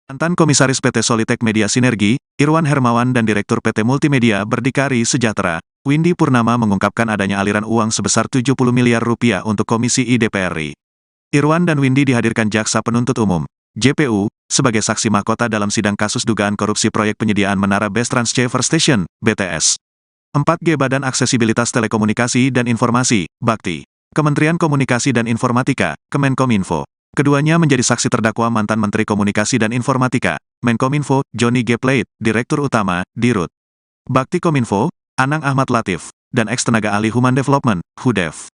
Mantan Komisaris PT Solitek Media Sinergi, Irwan Hermawan dan Direktur PT Multimedia Berdikari Sejahtera, Windy Purnama mengungkapkan adanya aliran uang sebesar 70 miliar rupiah untuk Komisi I DPR RI. Irwan dan Windy dihadirkan Jaksa Penuntut Umum, JPU, sebagai saksi mahkota dalam sidang kasus dugaan korupsi proyek penyediaan Menara Base Transceiver Station, BTS. 4G Badan Aksesibilitas Telekomunikasi dan Informasi, Bakti. Kementerian Komunikasi dan Informatika, Kemenkominfo. Keduanya menjadi saksi terdakwa mantan Menteri Komunikasi dan Informatika, Menkominfo, Johnny G. Plate, Direktur Utama, Dirut. Bakti Kominfo, Anang Ahmad Latif, dan ex-tenaga ahli Human Development, HUDEF.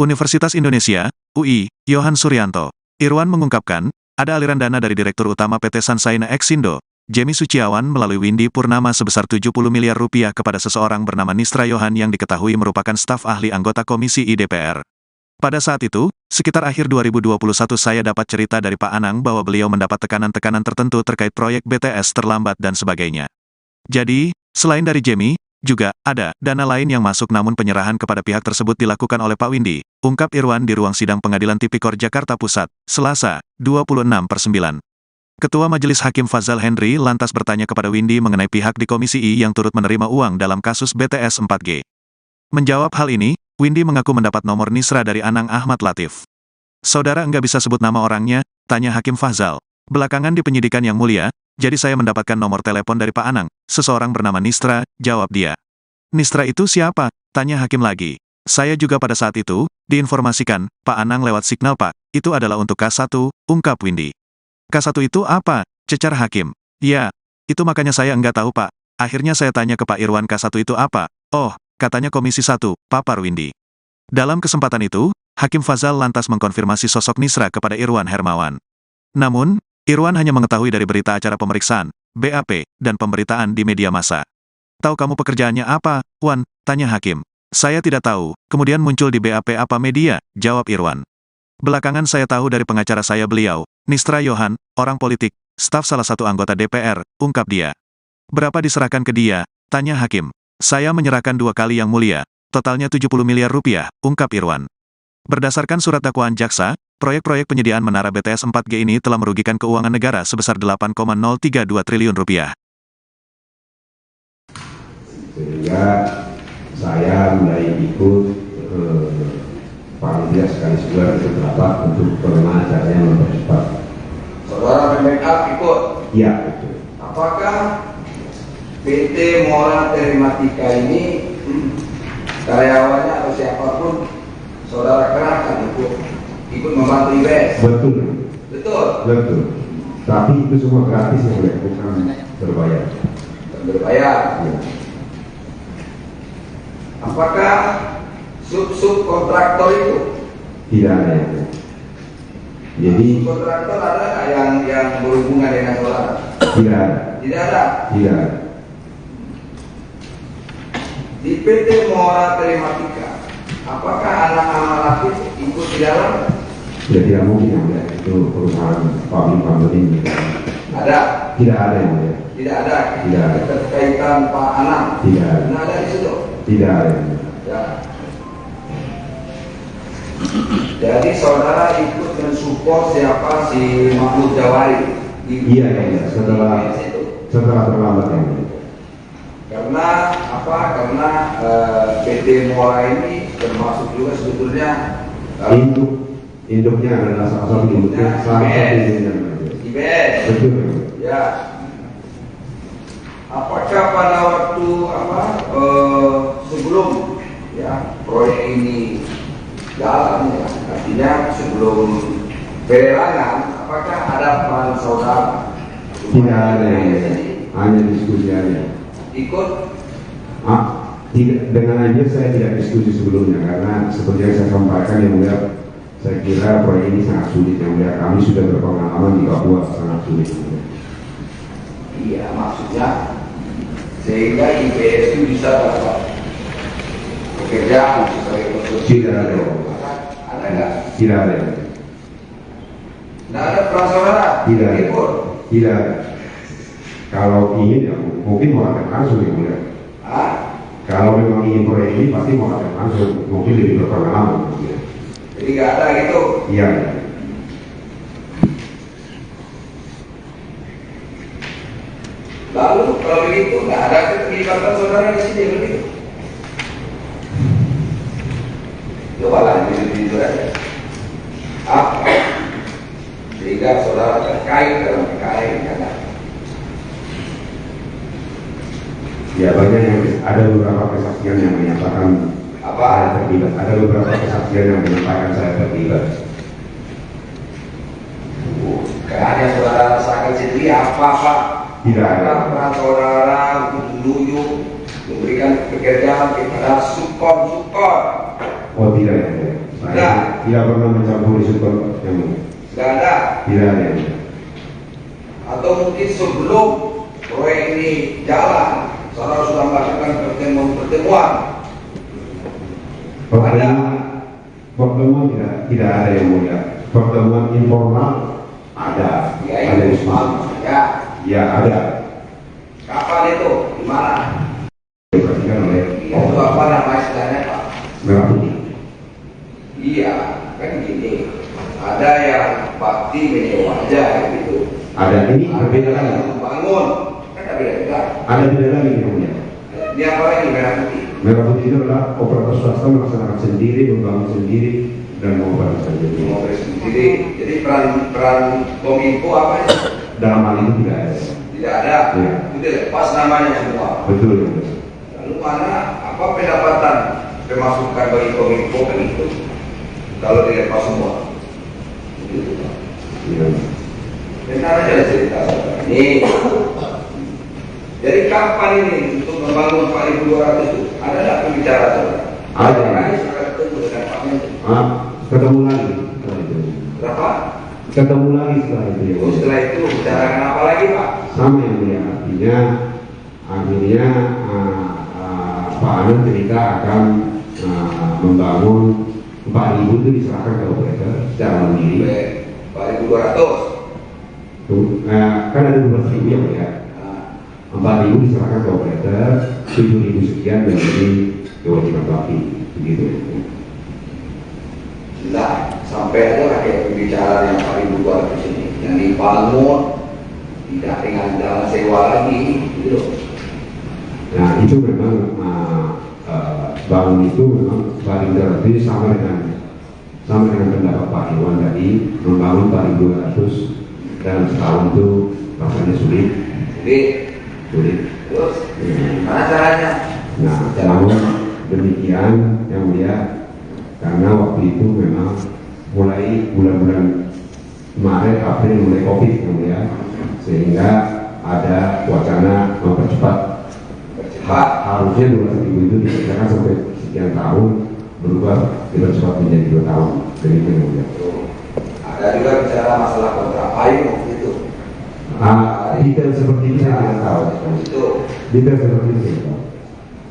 Universitas Indonesia, UI, Yohan Suryanto. Irwan mengungkapkan, ada aliran dana dari Direktur Utama PT Sansaina Exindo, Jemi Suciawan melalui Windy Purnama sebesar 70 miliar rupiah kepada seseorang bernama Nisra Yohan yang diketahui merupakan staf ahli anggota Komisi I DPR. Pada saat itu, sekitar akhir 2021 saya dapat cerita dari Pak Anang bahwa beliau mendapat tekanan-tekanan tertentu terkait proyek BTS terlambat dan sebagainya. Jadi, selain dari Jemi, juga ada dana lain yang masuk namun penyerahan kepada pihak tersebut dilakukan oleh Pak Windy, ungkap Irwan di ruang sidang Pengadilan Tipikor Jakarta Pusat, Selasa, 26/9. Ketua Majelis Hakim Fazal Henry lantas bertanya kepada Windy mengenai pihak di Komisi I yang turut menerima uang dalam kasus BTS 4G. Menjawab hal ini, Windy mengaku mendapat nomor Nisra dari Anang Ahmad Latif. Saudara enggak bisa sebut nama orangnya, tanya Hakim Fazal. Belakangan di penyidikan yang mulia, jadi saya mendapatkan nomor telepon dari Pak Anang, seseorang bernama Nisra, jawab dia. Nisra itu siapa? Tanya Hakim lagi. Saya juga pada saat itu, diinformasikan, Pak Anang lewat signal Pak, itu adalah untuk K1, ungkap Windy. K1 itu apa? Cecar Hakim. Ya, itu makanya saya enggak tahu Pak. Akhirnya saya tanya ke Pak Irwan K1 itu apa? Oh, katanya Komisi 1, papar Windy. Dalam kesempatan itu, Hakim Fazal lantas mengkonfirmasi sosok Nisra kepada Irwan Hermawan. Namun, Irwan hanya mengetahui dari berita acara pemeriksaan, BAP, dan pemberitaan di media massa. Tahu kamu pekerjaannya apa, Wan? Tanya Hakim. Saya tidak tahu, kemudian muncul di BAP apa media, jawab Irwan. Belakangan saya tahu dari pengacara saya beliau, Nisra Yohan, orang politik, staf salah satu anggota DPR, ungkap dia. Berapa diserahkan ke dia? Tanya Hakim. Saya menyerahkan 2 kali yang mulia, totalnya 70 miliar rupiah, ungkap Irwan. Berdasarkan surat dakwaan jaksa, proyek-proyek penyediaan Menara BTS 4G ini telah merugikan keuangan negara sebesar 8,032 triliun rupiah. Sehingga saya mulai ikut paling tidak sekali sebulan beberapa untuk bagaimana caranya mempercepat. Saudara backup ikut? Iya, betul. Apakah PT Mora Telematika ini karyawannya atau siapapun saudara kerahkan ikut membantu IBS? Betul. Betul. Betul. Tapi itu semua gratis yang boleh, bukan berbayar. Berbayar. Ya. Apakah sub kontraktor itu? Tidak ada yang. Jadi Kontraktor ada nggak yang berhubungan dengan saudara? tidak ada. Tidak ada. Tidak ada. Di PT Mora Telematika, apakah anak Latif ikut di dalam? Ya tidak mungkin ya, itu perusahaan public ini. Ada? Tidak ada yang mulia. Tidak ada. Tidak ada. Keterkaitan Pak Anang. Tidak ada. Tidak ada di situ. Tidak ada yang mulia. Ya. Jadi saudara ikut mensupport siapa si Mahmud Jawari? Iya. Setelah terlambat yang mulia. Karena apa? Karena PT Mora ini termasuk juga sebetulnya induknya adalah salah satu induknya IBS. Betul. Ya. Apakah pada waktu sebelum ya proyek ini jalan ya, artinya sebelum pelelangan, apakah ada peran saudara? Tidak ada yang mulia. Hanya diskusi aja. Ikut? Tidak, dengan aja saya tidak diskusi sebelumnya karena seperti yang saya sampaikan yang mulia, saya kira proyek ini sangat sulit yang mulia. Kami sudah berpengalaman di Papua, sangat sulit. Iya, maksudnya sehingga IBS itu bisa dapat pekerjaan sebagai konstruksi. Tidak ada. Ada nggak? Tidak ada. Tidak ada peran saudara? Tidak ada. Ikut? Tidak ada. Kalau ingin ya mungkin mau akan langsung yang mulia. Kalau memang ingin proyek ini pasti mau akan langsung, mungkin lebih berpengalaman. Jadi nggak ada gitu? Iya. Lalu kalau begitu nggak ada keterlibatan saudara di sini begitu. Coba lah itu aja. Apa? Sehingga saudara terkait dalam perkara ini kan? Ya banyak yang ada beberapa kesaksian yang menyatakan Apa? saya terlibat. Ada beberapa kesaksian yang menyatakan saya terlibat. Hanya saudara rasakan sendiri apa-apa. Tidak ada. Peran saudara untuk menunjuk, memberikan pekerjaan kepada sukon. Oh tidak ya. Saya tidak pernah mencampuri sukon yang Tidak ada. tidak ada. Atau mungkin sebelum proyek ini jalan, saudara sudah melakukan pertemuan. Pertemuan tidak ada yang mulia. Pertemuan informal ada. Ya, Ada itu diskusi. ya. Ya ada. Kapan itu? Di mana? Diperhatikan oleh Itu apa nama istilahnya Pak? Merah Putih. Iya, kan gini. Ada yang bakti menyewa aja gitu. Ada ini berbeda Ada lagi. yang membangun, kan ada beda. Ada beda lagi yang mulia. Ini apa lagi merah putih? Merah Putih itu adalah operator swasta melaksanakan sendiri, membangun sendiri, dan mengoperasikan sendiri. Mengoperasi sendiri. Jadi peran Kominfo apa ya? Dalam hal itu tidak ada. Tidak ada. Ya. Itu lepas namanya semua. Betul. Ya. Lalu mana apa pendapatan pemasukan bagi Kominfo kan itu? Kalau dilepas semua. Gitu. Ya. Benar aja cerita saudara. Ini. Jadi kapan ini untuk membangun 4.200 itu? Ada nggak pembicaraan saudara? Ada. Ini sudah ketemu dengan Pak Menteri. Ketemu lagi setelah itu. Berapa? Ketemu lagi setelah itu. Ya. Oh, setelah itu bicarakan apa lagi Pak? Sama yang mulia, artinya akhirnya Pak Anand cerita akan membangun 4.000 itu diserahkan ke operator secara mandiri. 4.200. Kan ada 12.000 ya mulia. 4.000 diserahkan ke operator, 7.000 sekian menjadi kewajiban bakti, begitu. Nah, sampai ada kayak pembicaraan yang 4.200 ini yang dibangun tidak dengan jalan sewa lagi, gitu loh. Nah itu memang bangun itu memang paling terakhir sama dengan pendapat Pak Iwan tadi, membangun 4.200 dalam setahun itu rasanya sulit. Terus, mana caranya? Nah, namun demikian yang mulia, karena waktu itu memang mulai bulan-bulan Maret, April mulai COVID yang mulia, sehingga ada wacana mempercepat. Harusnya 2.000 itu dikerjakan sampai sekian tahun, berubah dipercepat menjadi 2 tahun. Demikian yang mulia. Ada juga bicara masalah kontrak payung gitu. Detail seperti ini saya tidak tahu. Itu Detail seperti ini saya tahu.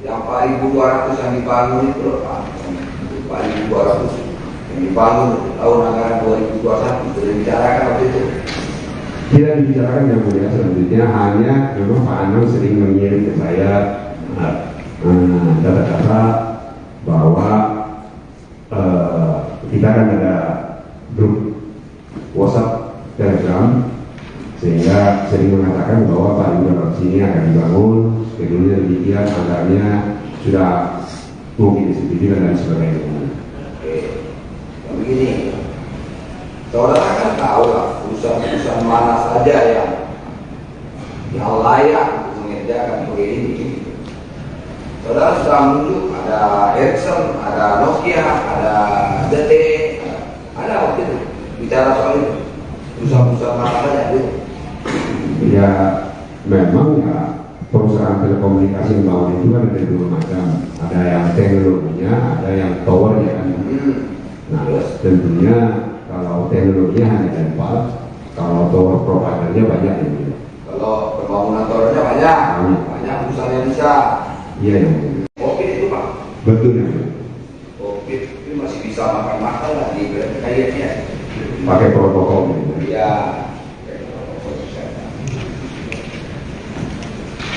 yang 4.200 yang dibangun itu loh Pak. 4.200 yang dibangun tahun anggaran 2021 sudah dibicarakan waktu itu. Tidak dibicarakan yang mulia, selanjutnya hanya memang Pak Anand sering mengirim ke saya data-data bahwa kita kan ada grup WhatsApp Telegram, sehingga sering mengatakan bahwa Pak Iwan ini akan dibangun, skedulnya demikian, anggarannya sudah mungkin disetujui dan sebagainya. Oke, begini, saudara kan tahu lah perusahaan mana saja yang layak untuk mengerjakan proyek ini. Saudara sudah menunjuk ada Ericsson, ada Nokia, ada ZTE, ada waktu itu bicara soal itu perusahaan mana saja itu. Ya memang ya perusahaan telekomunikasi yang bangun itu kan ada dua macam, ada yang teknologinya, ada yang towernya kan. Nah tentunya kalau teknologinya hanya Telkomsel, kalau tower providernya banyak ini. Kalau pembangunan towernya banyak perusahaan yang bisa. Iya ya. Covid itu Pak. Betul ya. Covid itu masih bisa makan lah di kayaknya. Pakai protokol gitu. Ya.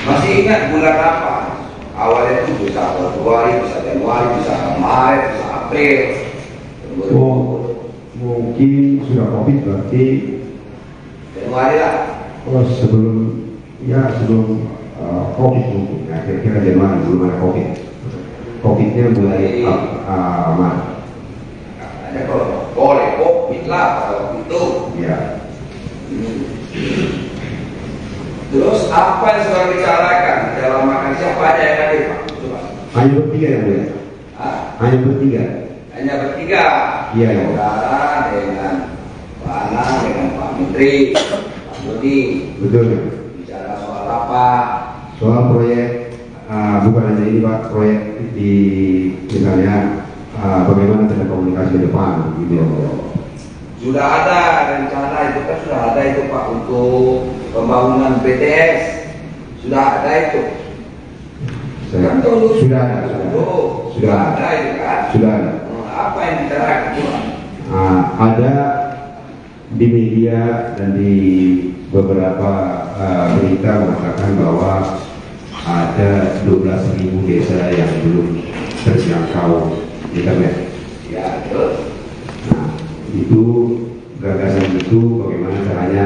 Masih ingat bulan apa? Awalnya itu bisa Februari, bisa Januari, bisa Maret, bisa April. Oh, mungkin sudah COVID berarti Januari lah. sebelum Ya sebelum COVID mungkin, ya, kira-kira Januari belum ada COVID. COVID-nya mulai Maret. Katanya kalau boleh COVID lah pada waktu itu. Ya. Terus apa yang sudah bicarakan dalam makan siapa aja yang hadir Pak? Coba. Hanya bertiga yang mulia. Hanya bertiga. Hanya bertiga. Iya, ya. Saudara dengan Pak Anang dengan Pak Menteri, Pak Budi. Betul ya. Bicara soal apa? Soal proyek, bukan hanya ini Pak, proyek di misalnya bagaimana telekomunikasi ke depan, gitu ya. Sudah ada rencana itu kan sudah ada itu Pak untuk pembangunan BTS, sudah ada itu. Kan dulu Sudah ada, sudah ada itu kan. Sudah ada. Apa yang dibicarakan itu Pak? Ada di media dan di beberapa berita mengatakan bahwa ada 12.000 desa yang belum terjangkau internet. Ya, terus. Nah, itu gagasan itu bagaimana caranya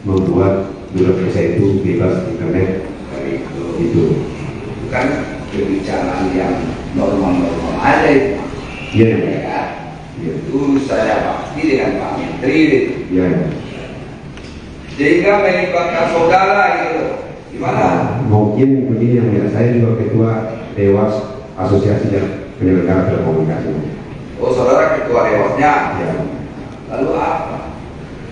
membuat 12 desa itu bebas internet dari itu. Bukan pembicaraan yang normal-normal aja itu. Iya. Ya kan? Iya. Itu saya pasti dengan Pak Menteri itu. Iya. Sehingga melibatkan saudara gitu. Gimana? Mungkin begini yang ya, saya juga ketua Dewas Asosiasi Penyelenggara Telekomunikasi. Oh, saudara ketua dewasnya. Ya. Lalu apa?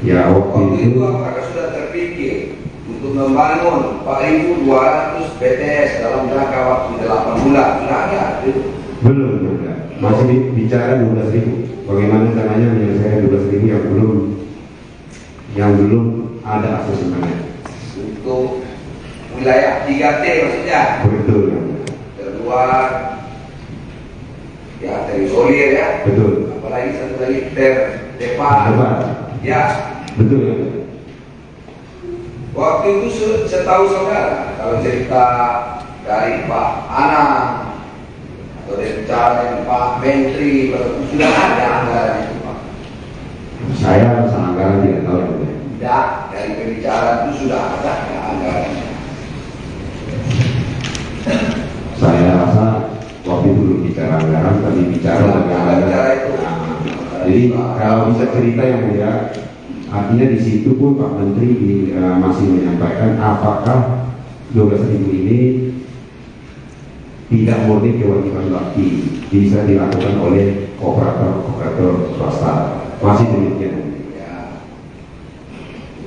Ya Waktu itu apakah sudah terpikir untuk membangun 4.200 BTS dalam jangka waktu 8 bulan? Sudah ada itu. Belum juga. Masih bicara 12.000. Bagaimana caranya menyelesaikan 12.000 yang belum ada akses internet. Untuk wilayah 3T maksudnya. Betul ya. Terluar, ya terisolir ya. Betul. Apalagi satu lagi terdepan. Depan. Ya. Betul ya. Waktu itu setahu saudara, kalau cerita dari Pak Anang atau dari bicara Pak Menteri, sudah ada anggaran itu Pak. Saya anggaran tidak tahu ya. Tidak, dari pembicaraan itu sudah ada anggarannya. Saya rasa waktu itu belum bicara anggaran, tapi bicara bagaimana. Bicara itu. Jadi kalau bisa cerita yang mulia, artinya di situ pun Pak Menteri masih menyampaikan apakah 12.000 ini tidak murni kewajiban bakti, bisa dilakukan oleh operator swasta. Masih demikian. Ya,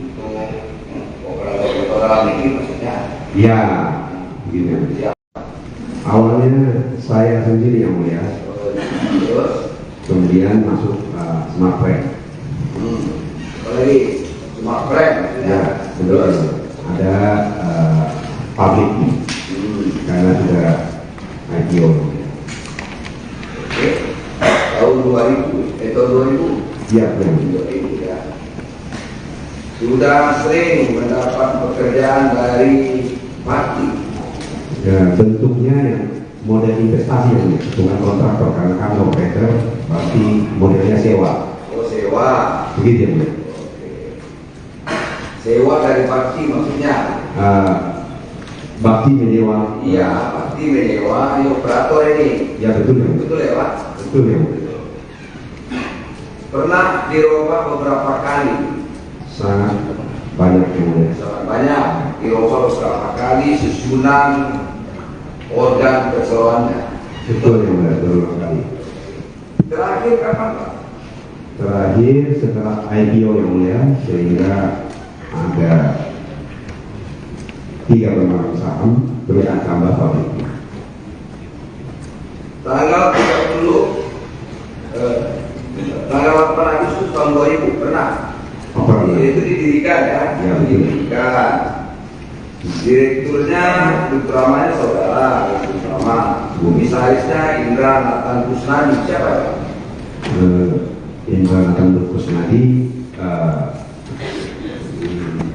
untuk operator ini maksudnya. Ya, begini. Ya. Awalnya saya sendiri yang mulia, Terus, kemudian masuk Smartfren. apalagi Smartfren maksudnya. Ya, betul. Ada publik karena sudah IPO. Oke. Tahun 2000, tahun 2000. Iya, benar. 2000 ya. Sudah sering mendapat pekerjaan dari Pati. Ya, bentuknya yang model investasi yang bukan kontraktor karena kan operator berarti modelnya sewa. Oh, sewa. Begitu ya, Bu? Sewa dari Pati maksudnya. Bakti menyewa. Iya, Pati menyewa operator ini. Ya, betul ya. Betul ya Pak? Betul ya. Pernah dirubah beberapa kali. Sangat banyak yang mulia. Sangat banyak dirubah beberapa kali susunan organ perseroannya. Betul yang mulia, betul sekali. Terakhir kapan Pak? Terakhir setelah IPO yang mulia, sehingga ada 3 pemegang saham tambah pabrik. Tanggal 8 Agustus tahun 2000 pernah. Apa Itu didirikan ya, Ya, betul. didirikan. Direkturnya utamanya saudara, utama. Komisarisnya Indra Nathan Kusnadi, siapa ya? Indra Nathan Kusnadi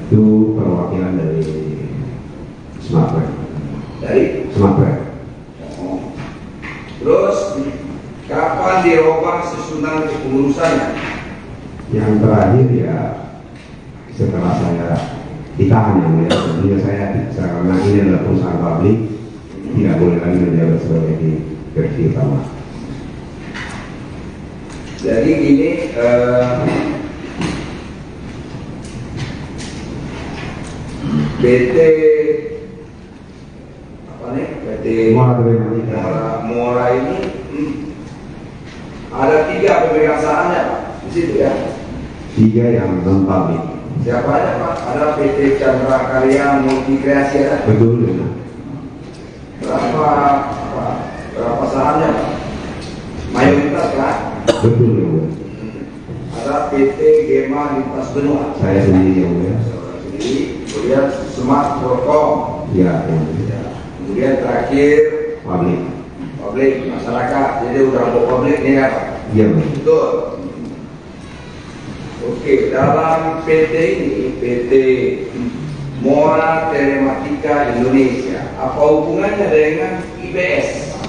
itu perwakilan dari Smartfren. Dari Smartfren. Terus kapan dirubah susunan kepengurusannya? Yang terakhir ya setelah saya ditahan yang mulia. Tentunya saya karena ini adalah perusahaan publik tidak boleh lagi menjabat sebagai direksi utama. Jadi gini, PT apa nih? PT Mora ini ada 3 pemegang sahamnya Pak, di situ ya. 3 yang non publik. Siapa aja Pak? Ada PT Chandra Karya Multi Kreasi ada. Betul ya. Berapa sahamnya Pak? Mayoritas kan? Betul ya. Ada PT Gema Lintas Benua. Saya sendiri yang mulia. Kemudian Smart Procom. Ya. Kemudian terakhir publik masyarakat. Jadi udah publik nih ya Pak. Iya. Betul. Oke, dalam PT ini, PT Mora Telematika Indonesia, apa hubungannya dengan IBS?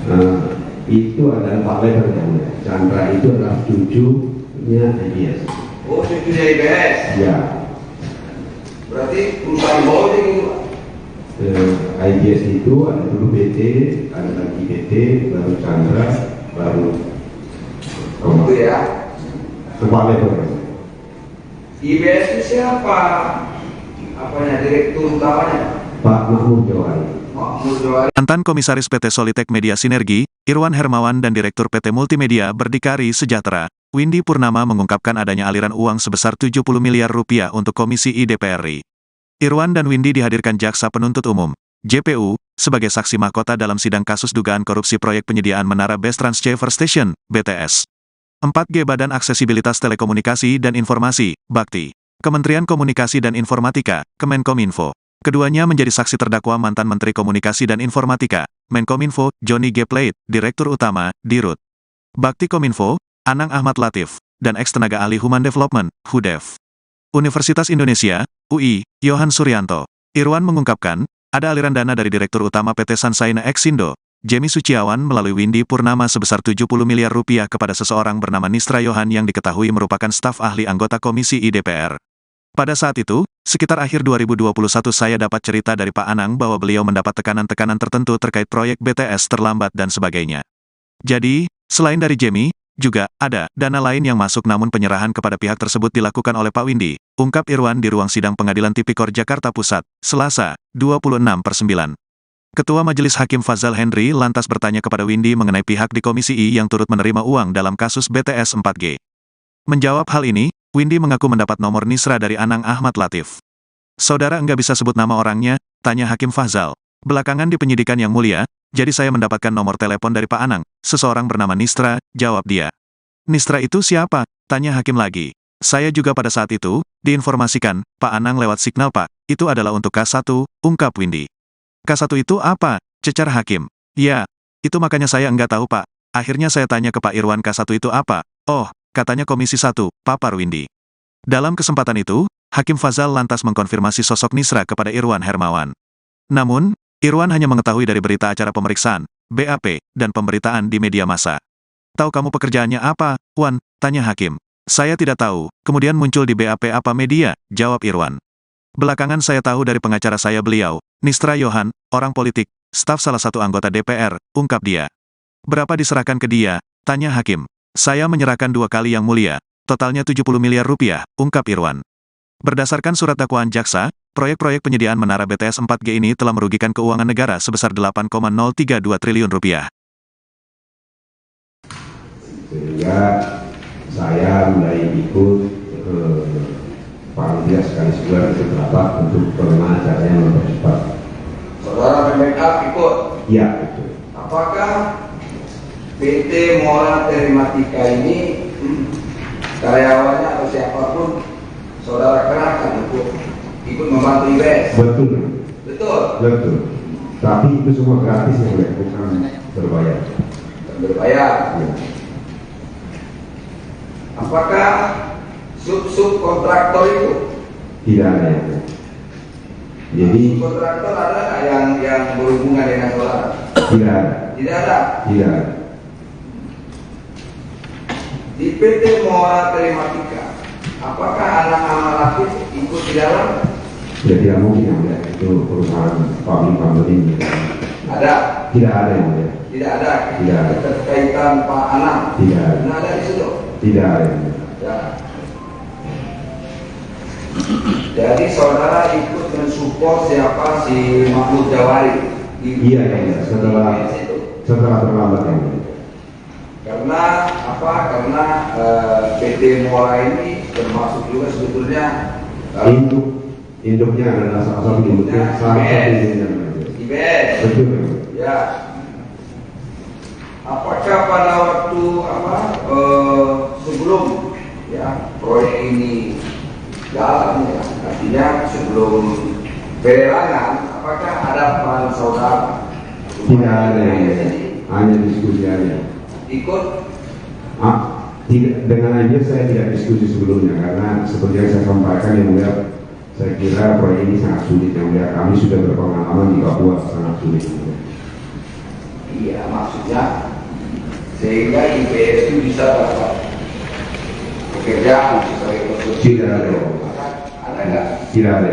Nah, itu adalah Pak Leher yang mulia. Chandra itu adalah cucunya IBS. Oh, cucunya IBS. Ya. Berarti perusahaan holding itu Pak? IBS itu ada dulu BT, ada lagi BT, baru Chandra, baru Itu ya. Pak Leher. IBS itu siapa? Apanya direktur utamanya? Pak Mahmud Jawari. Mahmud Jawari. Mantan Komisaris PT Solitek Media Sinergi, Irwan Hermawan dan Direktur PT Multimedia Berdikari Sejahtera, Windy Purnama mengungkapkan adanya aliran uang sebesar 70 miliar rupiah untuk Komisi I DPR RI. Irwan dan Windy dihadirkan Jaksa Penuntut Umum, JPU, sebagai saksi mahkota dalam sidang kasus dugaan korupsi proyek penyediaan Menara Base Transceiver Station, BTS. 4G Badan Aksesibilitas Telekomunikasi dan Informasi, Bakti. Kementerian Komunikasi dan Informatika, Kemenkominfo. Keduanya menjadi saksi terdakwa mantan Menteri Komunikasi dan Informatika, Menkominfo, Johnny G. Plate, Direktur Utama, Dirut. Bakti Kominfo, Anang Ahmad Latif, dan ex-tenaga ahli Human Development, HUDEF. Universitas Indonesia, UI, Yohan Suryanto. Irwan mengungkapkan, ada aliran dana dari Direktur Utama PT Sansaina Exindo, Jemi Suciawan melalui Windy Purnama sebesar 70 miliar rupiah kepada seseorang bernama Nisra Yohan yang diketahui merupakan staf ahli anggota Komisi I DPR. Pada saat itu, sekitar akhir 2021 saya dapat cerita dari Pak Anang bahwa beliau mendapat tekanan-tekanan tertentu terkait proyek BTS terlambat dan sebagainya. Jadi, selain dari Jemi, juga ada dana lain yang masuk namun penyerahan kepada pihak tersebut dilakukan oleh Pak Windy, ungkap Irwan di ruang sidang Pengadilan Tipikor Jakarta Pusat, Selasa, 26/9. Ketua Majelis Hakim Fazal Henry lantas bertanya kepada Windy mengenai pihak di Komisi I yang turut menerima uang dalam kasus BTS 4G. Menjawab hal ini, Windy mengaku mendapat nomor Nisra dari Anang Ahmad Latif. Saudara enggak bisa sebut nama orangnya, tanya Hakim Fazal. Belakangan di penyidikan yang mulia, jadi saya mendapatkan nomor telepon dari Pak Anang, seseorang bernama Nisra, jawab dia. Nisra itu siapa? Tanya Hakim lagi. Saya juga pada saat itu, diinformasikan, Pak Anang lewat signal Pak, itu adalah untuk K1, ungkap Windy. K1 itu apa? Cecar Hakim. Ya, itu makanya saya enggak tahu Pak. Akhirnya saya tanya ke Pak Irwan K1 itu apa? Oh, katanya Komisi 1, papar Windy. Dalam kesempatan itu, Hakim Fazal lantas mengkonfirmasi sosok Nisra kepada Irwan Hermawan. Namun, Irwan hanya mengetahui dari berita acara pemeriksaan, BAP, dan pemberitaan di media massa. Tahu kamu pekerjaannya apa, Wan? Tanya Hakim. Saya tidak tahu, kemudian muncul di BAP apa media, jawab Irwan. Belakangan saya tahu dari pengacara saya beliau, Nisra Yohan, orang politik, staf salah satu anggota DPR, ungkap dia. Berapa diserahkan ke dia? Tanya Hakim. Saya menyerahkan 2 kali yang mulia, totalnya 70 miliar rupiah, ungkap Irwan. Berdasarkan surat dakwaan jaksa, proyek-proyek penyediaan menara BTS 4G ini telah merugikan keuangan negara sebesar 8,032 triliun rupiah. Sehingga saya mulai ikut paling tidak sekali sebulan itu rapat untuk bagaimana caranya mempercepat. Saudara backup ikut? Iya, betul. Apakah PT Mora Telematika ini karyawannya atau siapapun saudara kerahkan untuk ikut membantu IBS? Betul. Betul? Betul. Tapi itu semua gratis yang bukan berbayar. Berbayar. Ya. Apakah sub kontraktor itu? Tidak ada yang. Jadi Kontraktor ada nggak yang berhubungan dengan saudara? tidak ada. Tidak ada. Tidak ada. Di PT Mora Telematika, apakah anak Amal Latif ikut di dalam? Ya tidak mungkin yang mulia, itu perusahaan publik ini. Ada? Tidak ada yang mulia. Tidak ada. Tidak ada. Keterkaitan Pak Anam. Tidak ada. Tidak ada di situ. Tidak ada yang mulia. Ya. Jadi saudara ikut mensupport siapa si Mahmud Jawari? Iya yang mulia. Setelah terlambat yang mulia. Karena apa? Karena PT Muara ini termasuk juga sebetulnya induknya adalah salah satu induknya, IBS. Betul. Ya. Apakah pada waktu sebelum ya proyek ini jalan ya, artinya sebelum pelelangan, apakah ada peran saudara? Tidak ada yang mulia. Hanya diskusi aja. Ikut? Tidak, dengan aja saya tidak diskusi sebelumnya karena seperti yang saya sampaikan yang mulia, saya kira proyek ini sangat sulit yang mulia. Kami sudah berpengalaman di Papua, sangat sulit. Iya, maksudnya sehingga IPS itu bisa dapat pekerjaan sebagai konstruksi. Tidak ada. Ada nggak? Tidak ada.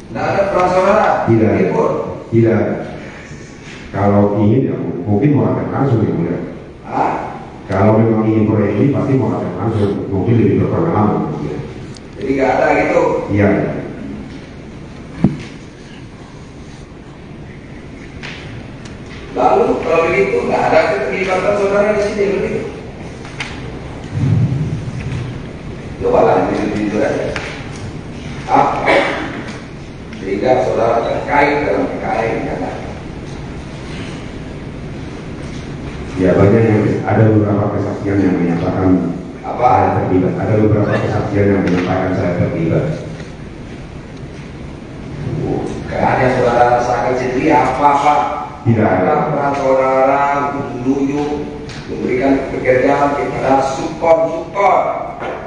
Tidak ada peran saudara? Tidak. Ikut? Tidak. Kalau ingin ya mungkin mau akan langsung yang mulia. Kalau memang ingin proyek ini pasti mau akan langsung, mungkin lebih berpengalaman. Ya. Jadi nggak ada gitu? Iya. Lalu kalau begitu nggak ada keterlibatan saudara di sini begitu? Coba lah itu aja. Apa? Sehingga saudara terkait dalam PKI karena Ya banyak yang ada beberapa kesaksian yang menyatakan saya terlibat. Ada beberapa kesaksian yang menyatakan saya terlibat. Karena saudara rasakan sendiri apa-apa. Tidak ada. Peran saudara untuk menunjuk, memberikan pekerjaan kepada support.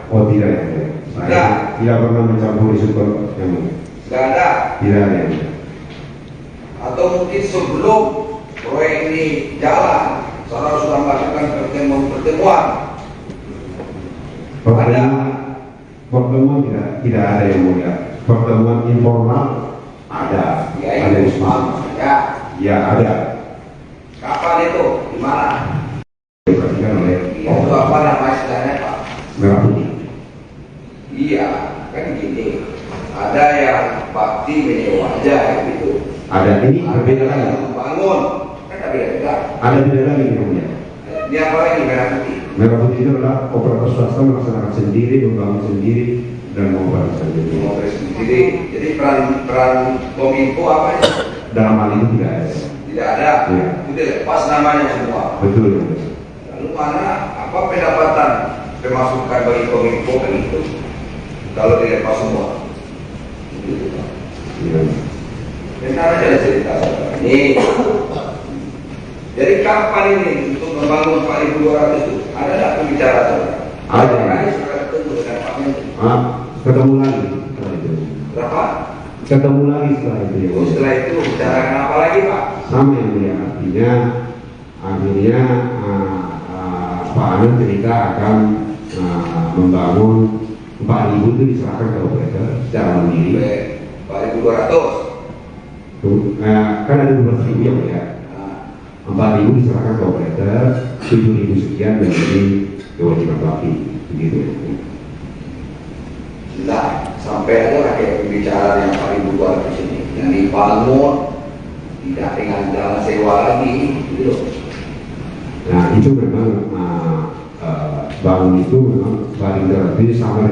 Oh tidak ya. Saya tidak pernah mencampuri support yang Tidak ada. tidak ada. Atau mungkin sebelum proyek ini jalan, saudara sudah melakukan pertemuan. Pertemuan tidak ada yang mulia. Pertemuan informal ada. Ya, ada informal. Ya ada. Kapan itu? Di mana? Diperhatikan oleh Itu apa nama istilahnya Pak? Merah Putih. Iya, kan gini. Ada yang bakti menyewa aja gitu. Ada ini berbeda lagi. Membangun, kan beda. Ada beda lagi yang mulia. Ini apa lagi Merah Putih? Merah Putih itu adalah operator swasta melaksanakan sendiri, membangun sendiri, dan mengoperasikan sendiri. Mengoperasi sendiri. Jadi peran Kominfo apa ya? Dalam hal itu tidak ada. Tidak ada. Ya. Sudah lepas namanya semua. Betul. Ya. Lalu mana apa pendapatan pemasukan bagi Kominfo kan itu? Kalau dilepas semua. Gitu, Pak. Ya. Benar aja cerita ini. Jadi kapan ini untuk membangun 4.200 itu? Ada nggak pembicaraan? Ada. Ini sudah ketemu dengan Pak Menteri. Ketemu lagi setelah itu. Berapa? Ketemu lagi setelah itu. Ya. Setelah itu bicarakan apa lagi Pak? Sama yang mulia, artinya akhirnya Pak Anam cerita akan membangun 4.000 itu diserahkan ke operator secara mandiri. 4.200. Kan ada 12.000 yang mulia. 4.000 diserahkan ke operator, 7.000 sekian menjadi kewajiban bakti, begitu. Nah, sampai aja lah kayak pembicaraan yang 4.200 ini yang dibangun tidak dengan jalan sewa lagi, gitu loh. Nah itu memang bangun itu memang paling terakhir sama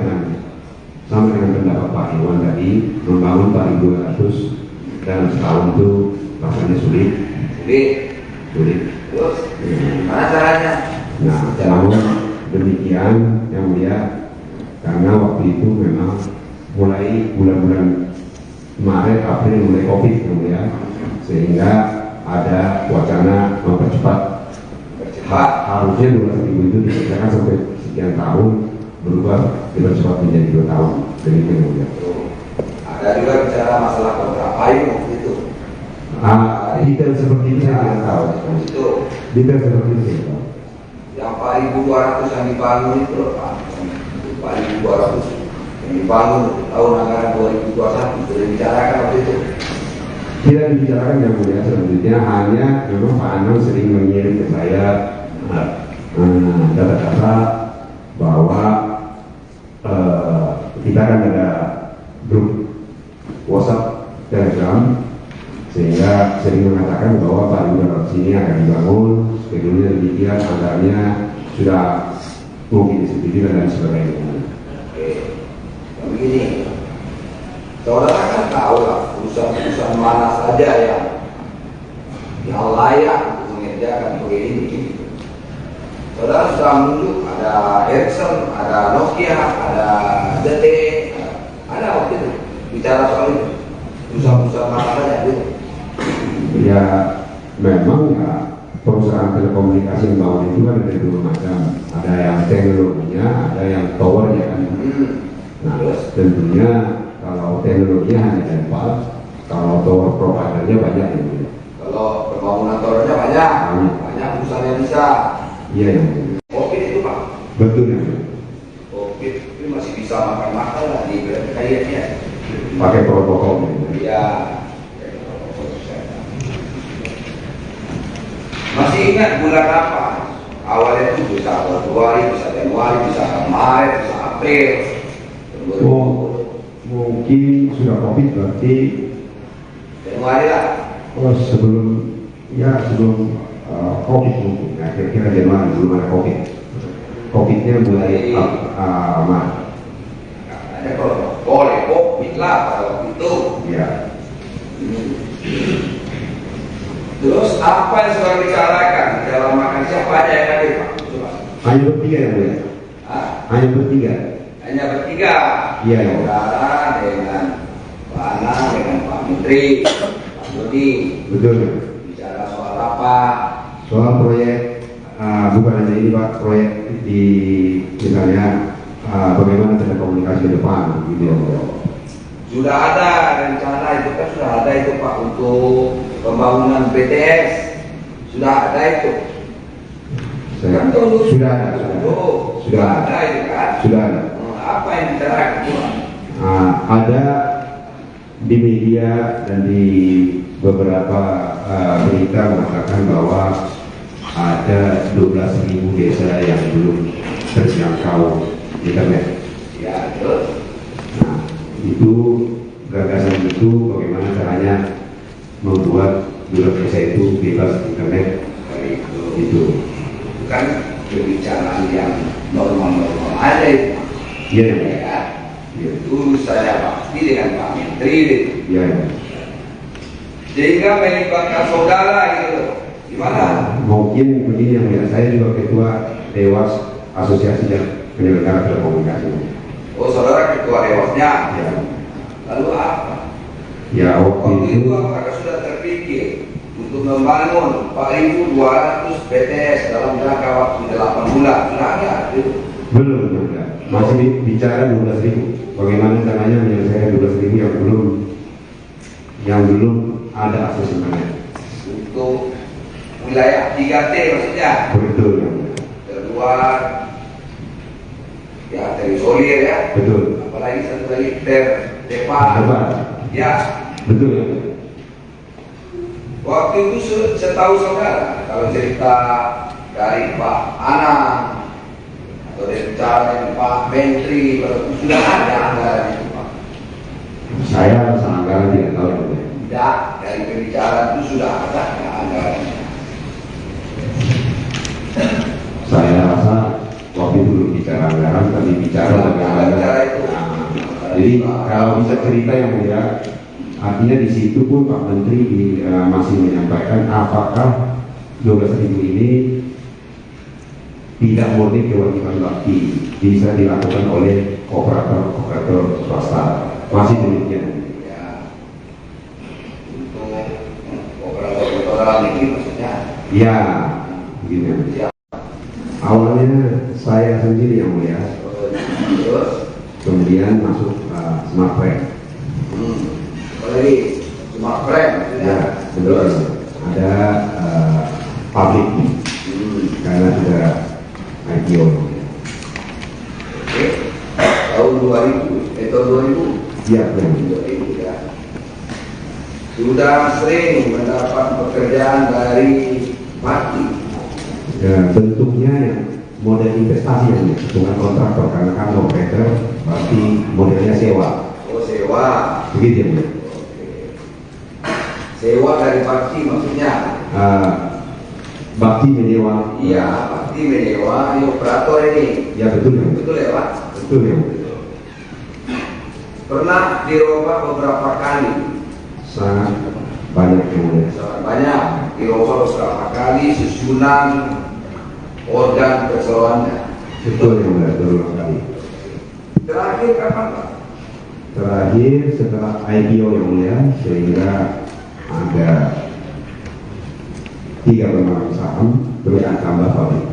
dengan pendapat Pak Iwan tadi, membangun 4.200 dalam setahun itu rasanya sulit. Terus mana caranya? Nah namun demikian yang mulia, karena waktu itu memang mulai bulan-bulan Maret April mulai COVID yang mulia, sehingga ada wacana mempercepat. Harusnya 2.000 itu dikerjakan sampai sekian tahun, berubah dipercepat menjadi 2 tahun. Demikian yang mulia. Ada juga bicara masalah kontrak payung itu. Detail seperti ini saya tidak tahu. Itu Detail seperti ini saya tahu. yang 4.200 yang dibangun itu loh Pak. 4.200 dibangun tahun anggaran 2021 sudah dibicarakan waktu itu. Tidak dibicarakan yang mulia, selanjutnya hanya memang Pak Anang sering mengirim ke saya data-data bahwa kita kan ada grup WhatsApp Telegram, sehingga sering mengatakan bahwa Pak Yudha sini akan dibangun, skedulnya demikian, anggarannya sudah mungkin disetujui dan sebagainya. Oke, begini, saudara kan tahu lah perusahaan mana saja yang layak untuk mengerjakan proyek ini. Saudara sudah menunjuk ada Ericsson, ada Nokia, ada ZTE, ada waktu itu bicara soal itu perusahaan mana saja itu. Ya memang ya perusahaan telekomunikasi yang bangun itu kan ada dua macam, ada yang teknologinya, ada yang towernya kan. Nah tentunya kalau teknologinya hanya Telpal, kalau tower providernya banyak ini. Kalau pembangunan towernya banyak perusahaan yang bisa. Iya yang Covid itu Pak. betul ya. Covid itu masih bisa makan lah di kayaknya. Pakai protokol. Iya. Masih ingat bulan apa? Awalnya itu bisa Februari, bisa Januari, bisa Maret, bisa April. Oh, mungkin sudah Covid berarti Januari lah. oh, sebelum Covid mungkin. Nah, kira-kira Januari belum ada Covid. Covidnya mulai Maret. Ada kalau boleh Covid lah pada waktu itu. Ya. Terus apa yang sudah bicarakan dalam makan siapa aja yang hadir Pak? Hanya bertiga yang mulia. Hanya bertiga. Hanya bertiga. Iya. Saudara dengan Pak Anang dengan Pak Menteri, Pak Dodi. Betul. Bicara soal apa? Soal proyek, bukan hanya ini Pak, proyek di misalnya bagaimana telekomunikasi ke depan, gitu ya. Sudah ada rencana itu kan sudah ada itu Pak untuk pembangunan BTS, sudah ada itu. Kan Sudah ada. Sudah ada itu kan. Sudah ada. Apa yang dibicarakan Pak? Ada di media dan di beberapa berita mengatakan bahwa ada 12.000 desa yang belum terjangkau internet. Ya, terus. Nah, itu gagasan itu bagaimana caranya membuat 12 desa itu bebas internet. Itu Bukan pembicaraan yang normal-normal aja itu. iya Ya kan? iya Itu saya pasti dengan Pak Menteri itu. iya. Sehingga melibatkan saudara gitu. Gimana? Mungkin begini yang mulia, saya juga ketua Dewas Asosiasi Penyelenggara Telekomunikasi. Oh, saudara ketua dewasnya. Ya, Lalu apa? ya Waktu itu apakah sudah terpikir untuk membangun 4.200 BTS dalam jangka waktu 8 bulan? Sudah ada itu. belum ada. Masih bicara 12.000. Bagaimana caranya menyelesaikan 12.000 yang belum ada akses internet. Untuk wilayah 3T maksudnya. Betul yang mulia. Terluar, ya terisolir ya. Betul. Apalagi satu lagi terdepan. Depan. Ya. Betul yang mulia. Waktu itu setahu saudara, kalau cerita dari Pak Anang atau dari bicara Pak Menteri, sudah ada anggaran itu Pak. Saya anggaran tidak tahu yang mulia. Tidak, dari pembicaraan itu sudah ada anggarannya. Saya rasa waktu itu belum bicara anggaran, tapi bicara bagaimana. Bicara itu. Jadi kalau bisa cerita yang mulia, artinya di situ pun Pak Menteri masih menyampaikan apakah 12.000 ini tidak murni kewajiban bakti, bisa dilakukan oleh operator swasta. Masih demikian. Ya, untuk operator ini maksudnya. Ya, begini. Ya. Awalnya saya sendiri yang mulia, Terus, kemudian masuk smart frame. apalagi smart frame maksudnya. Ya, betul. Ada public karena sudah IPO. Oke. Tahun 2000, Iya, yang Untuk itu ya. Sudah sering mendapat pekerjaan dari Bakti. ya, bentuknya yang model investasi yang bukan kontraktor, karena kan operator berarti modelnya sewa. Oh, sewa. Begitu ya, Bu? Sewa dari Bakti maksudnya. Bakti menyewa. Iya, Bakti menyewa ini operator ini. Ya, betul ya, Bu? Betul ya, Pak? Betul ya, Bu? Pernah dirubah beberapa kali. Sangat banyak yang mulia. Sangat banyak dirubah beberapa kali susunan organ perseroannya. Betul yang mulia, berulang kali. Terakhir kapan, Pak? Terakhir setelah IPO yang mulia, sehingga ada 3 pemegang saham berikan tambah pabrik.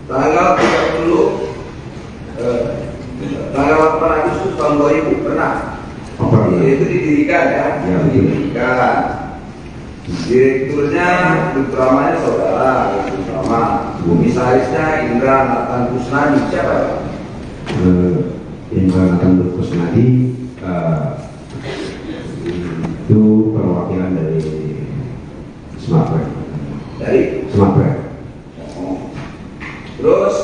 Tanggal 8 Agustus tahun 2000 pernah. Apa Itu didirikan ya, Ya, betul. didirikan. Direkturnya utamanya saudara, utama. Komisarisnya Indra Nathan Kusnadi, siapa ya? Indra Nathan Kusnadi itu perwakilan dari Smartware. Dari Smartware. Terus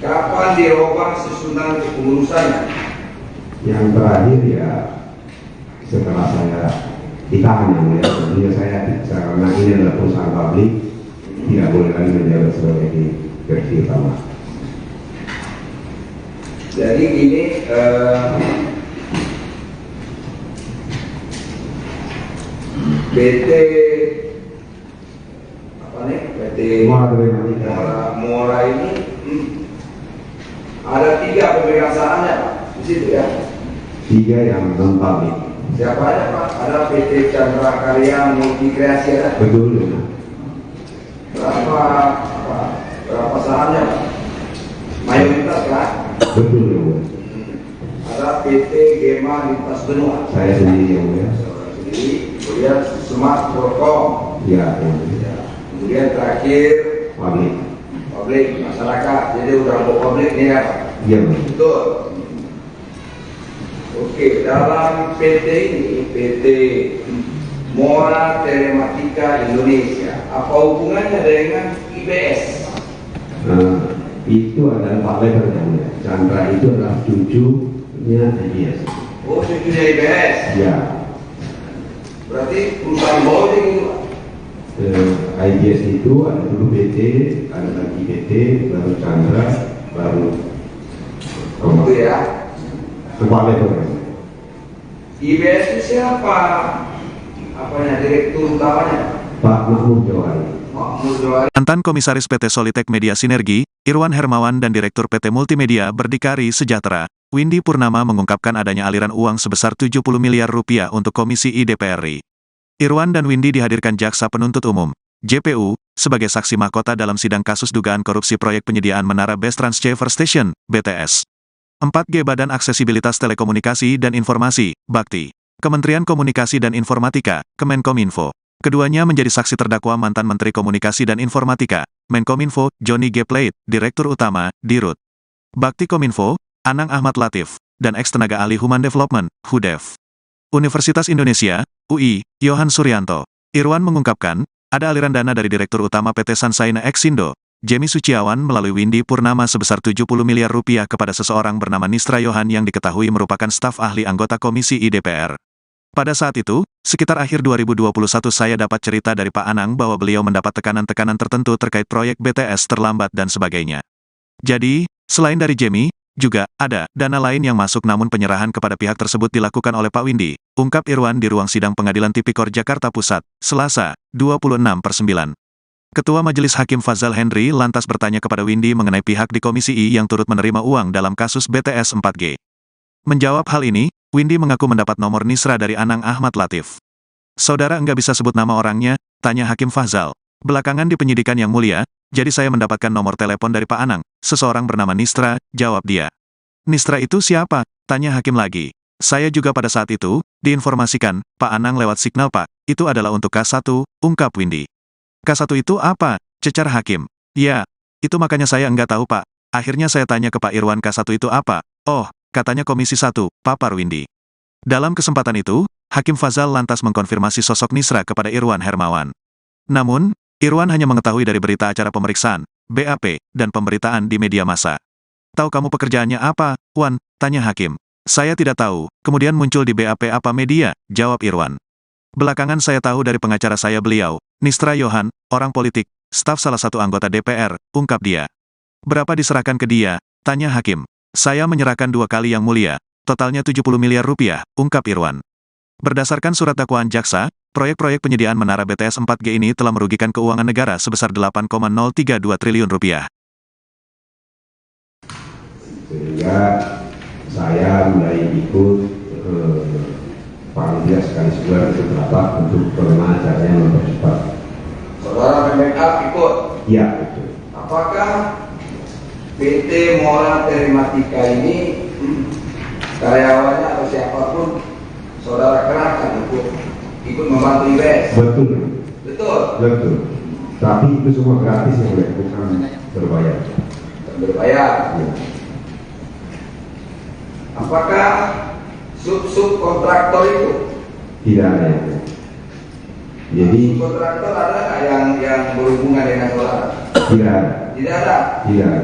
kapan dirubah susunan kepengurusannya? Yang terakhir ya setelah saya ditahan yang mulia, tentunya saya karena ini adalah perusahaan publik tidak boleh lagi menjabat sebagai direksi utama. Jadi ini PT apa nih? PT Muara Telematika. Muara ini ada 3 pemegang sahamnya, Pak, di situ ya. 3 yang non publik. Siapa aja, Pak? Ada PT Chandra Karya Multi Kreasi ada. Betul ya. Berapa sahamnya, Pak? Mayoritas kan? Betul ya, Bu. Ada PT Gema Lintas Benua. Saya sendiri yang mulia. Sendiri, kemudian Smart Forcom. Ya, yang mulia. Kemudian terakhir Publik. publik masyarakat. Jadi udah mau publik nih ya, Pak. Iya, Bu. Betul. Oke, dalam PT ini, PT Muara Telematika Indonesia, apa hubungannya dengan IBS? Nah, itu adalah Pak Lever yang mulia. Chandra itu adalah cucunya IBS. Oh, cucunya IBS. Ya, Berarti perusahaan holding itu, Pak. IBS itu ada dulu BT, ada lagi BT, baru Chandra, baru Itu ya. Pak Lever. IBS itu siapa? Apanya, direktur utamanya? Pak Mahmud Jawari. Makmur Johari. Mantan Komisaris PT Solitek Media Sinergi, Irwan Hermawan dan Direktur PT Multimedia Berdikari Sejahtera, Windy Purnama mengungkapkan adanya aliran uang sebesar 70 miliar rupiah untuk Komisi I DPR RI. Irwan dan Windy dihadirkan Jaksa Penuntut Umum, JPU, sebagai saksi mahkota dalam sidang kasus dugaan korupsi proyek penyediaan Menara Base Transceiver Station, BTS. 4G Badan Aksesibilitas Telekomunikasi dan Informasi, Bakti. Kementerian Komunikasi dan Informatika, Kemenkominfo. Keduanya menjadi saksi terdakwa mantan Menteri Komunikasi dan Informatika, Menkominfo, Johnny G. Plate, Direktur Utama, Dirut. Bakti Kominfo, Anang Ahmad Latif, dan ex-tenaga ahli Human Development, HUDEF. Universitas Indonesia, UI, Yohan Suryanto. Irwan mengungkapkan, ada aliran dana dari Direktur Utama PT Sansaina Exindo, Jemi Suciawan melalui Windy Purnama sebesar 70 miliar rupiah kepada seseorang bernama Nisra Yohan yang diketahui merupakan staf ahli anggota Komisi I DPR. Pada saat itu, sekitar akhir 2021 saya dapat cerita dari Pak Anang bahwa beliau mendapat tekanan-tekanan tertentu terkait proyek BTS terlambat dan sebagainya. Jadi, selain dari Jemi, juga ada dana lain yang masuk namun penyerahan kepada pihak tersebut dilakukan oleh Pak Windy, ungkap Irwan di ruang sidang Pengadilan Tipikor Jakarta Pusat, Selasa, 26/9. Ketua Majelis Hakim Fazal Henry lantas bertanya kepada Windy mengenai pihak di Komisi I yang turut menerima uang dalam kasus BTS 4G. Menjawab hal ini, Windy mengaku mendapat nomor Nisra dari Anang Ahmad Latif. Saudara enggak bisa sebut nama orangnya, tanya Hakim Fazal. Belakangan di penyidikan yang mulia, jadi saya mendapatkan nomor telepon dari Pak Anang, seseorang bernama Nisra, jawab dia. Nisra itu siapa? Tanya Hakim lagi. Saya juga pada saat itu, diinformasikan, Pak Anang lewat signal Pak, itu adalah untuk K1, ungkap Windy. K1 itu apa? Cecar Hakim. Ya, itu makanya saya enggak tahu Pak. Akhirnya saya tanya ke Pak Irwan K1 itu apa? Oh, katanya Komisi 1, papar Windy. Dalam kesempatan itu, Hakim Fazal lantas mengkonfirmasi sosok Nisra kepada Irwan Hermawan. Namun, Irwan hanya mengetahui dari berita acara pemeriksaan, BAP, dan pemberitaan di media massa. Tahu kamu pekerjaannya apa, Wan? Tanya Hakim. Saya tidak tahu, kemudian muncul di BAP apa media, jawab Irwan. Belakangan saya tahu dari pengacara saya beliau, Nisra Yohan, orang politik, staf salah satu anggota DPR, ungkap dia. Berapa diserahkan ke dia? Tanya Hakim. Saya menyerahkan 2 kali yang mulia, totalnya 70 miliar rupiah, ungkap Irwan. Berdasarkan surat dakwaan jaksa, proyek-proyek penyediaan menara BTS 4G ini telah merugikan keuangan negara sebesar 8,032 triliun rupiah. Sehingga saya mulai ikut paling tidak sekali sebulan itu rapat untuk bagaimana caranya mempercepat. Saudara Mendak ikut? Iya, betul. Apakah PT Mola Telematika ini karyawannya atau siapapun saudara kerahkan ikut membantu IBS? Betul. Betul. Betul. Tapi itu semua gratis yang bukan berbayar. Berbayar. Ya. Apakah sub kontraktor itu? Tidak ada yang. Jadi Kontraktor ada nggak yang berhubungan dengan saudara? tidak ada. Tidak ada. Tidak ada.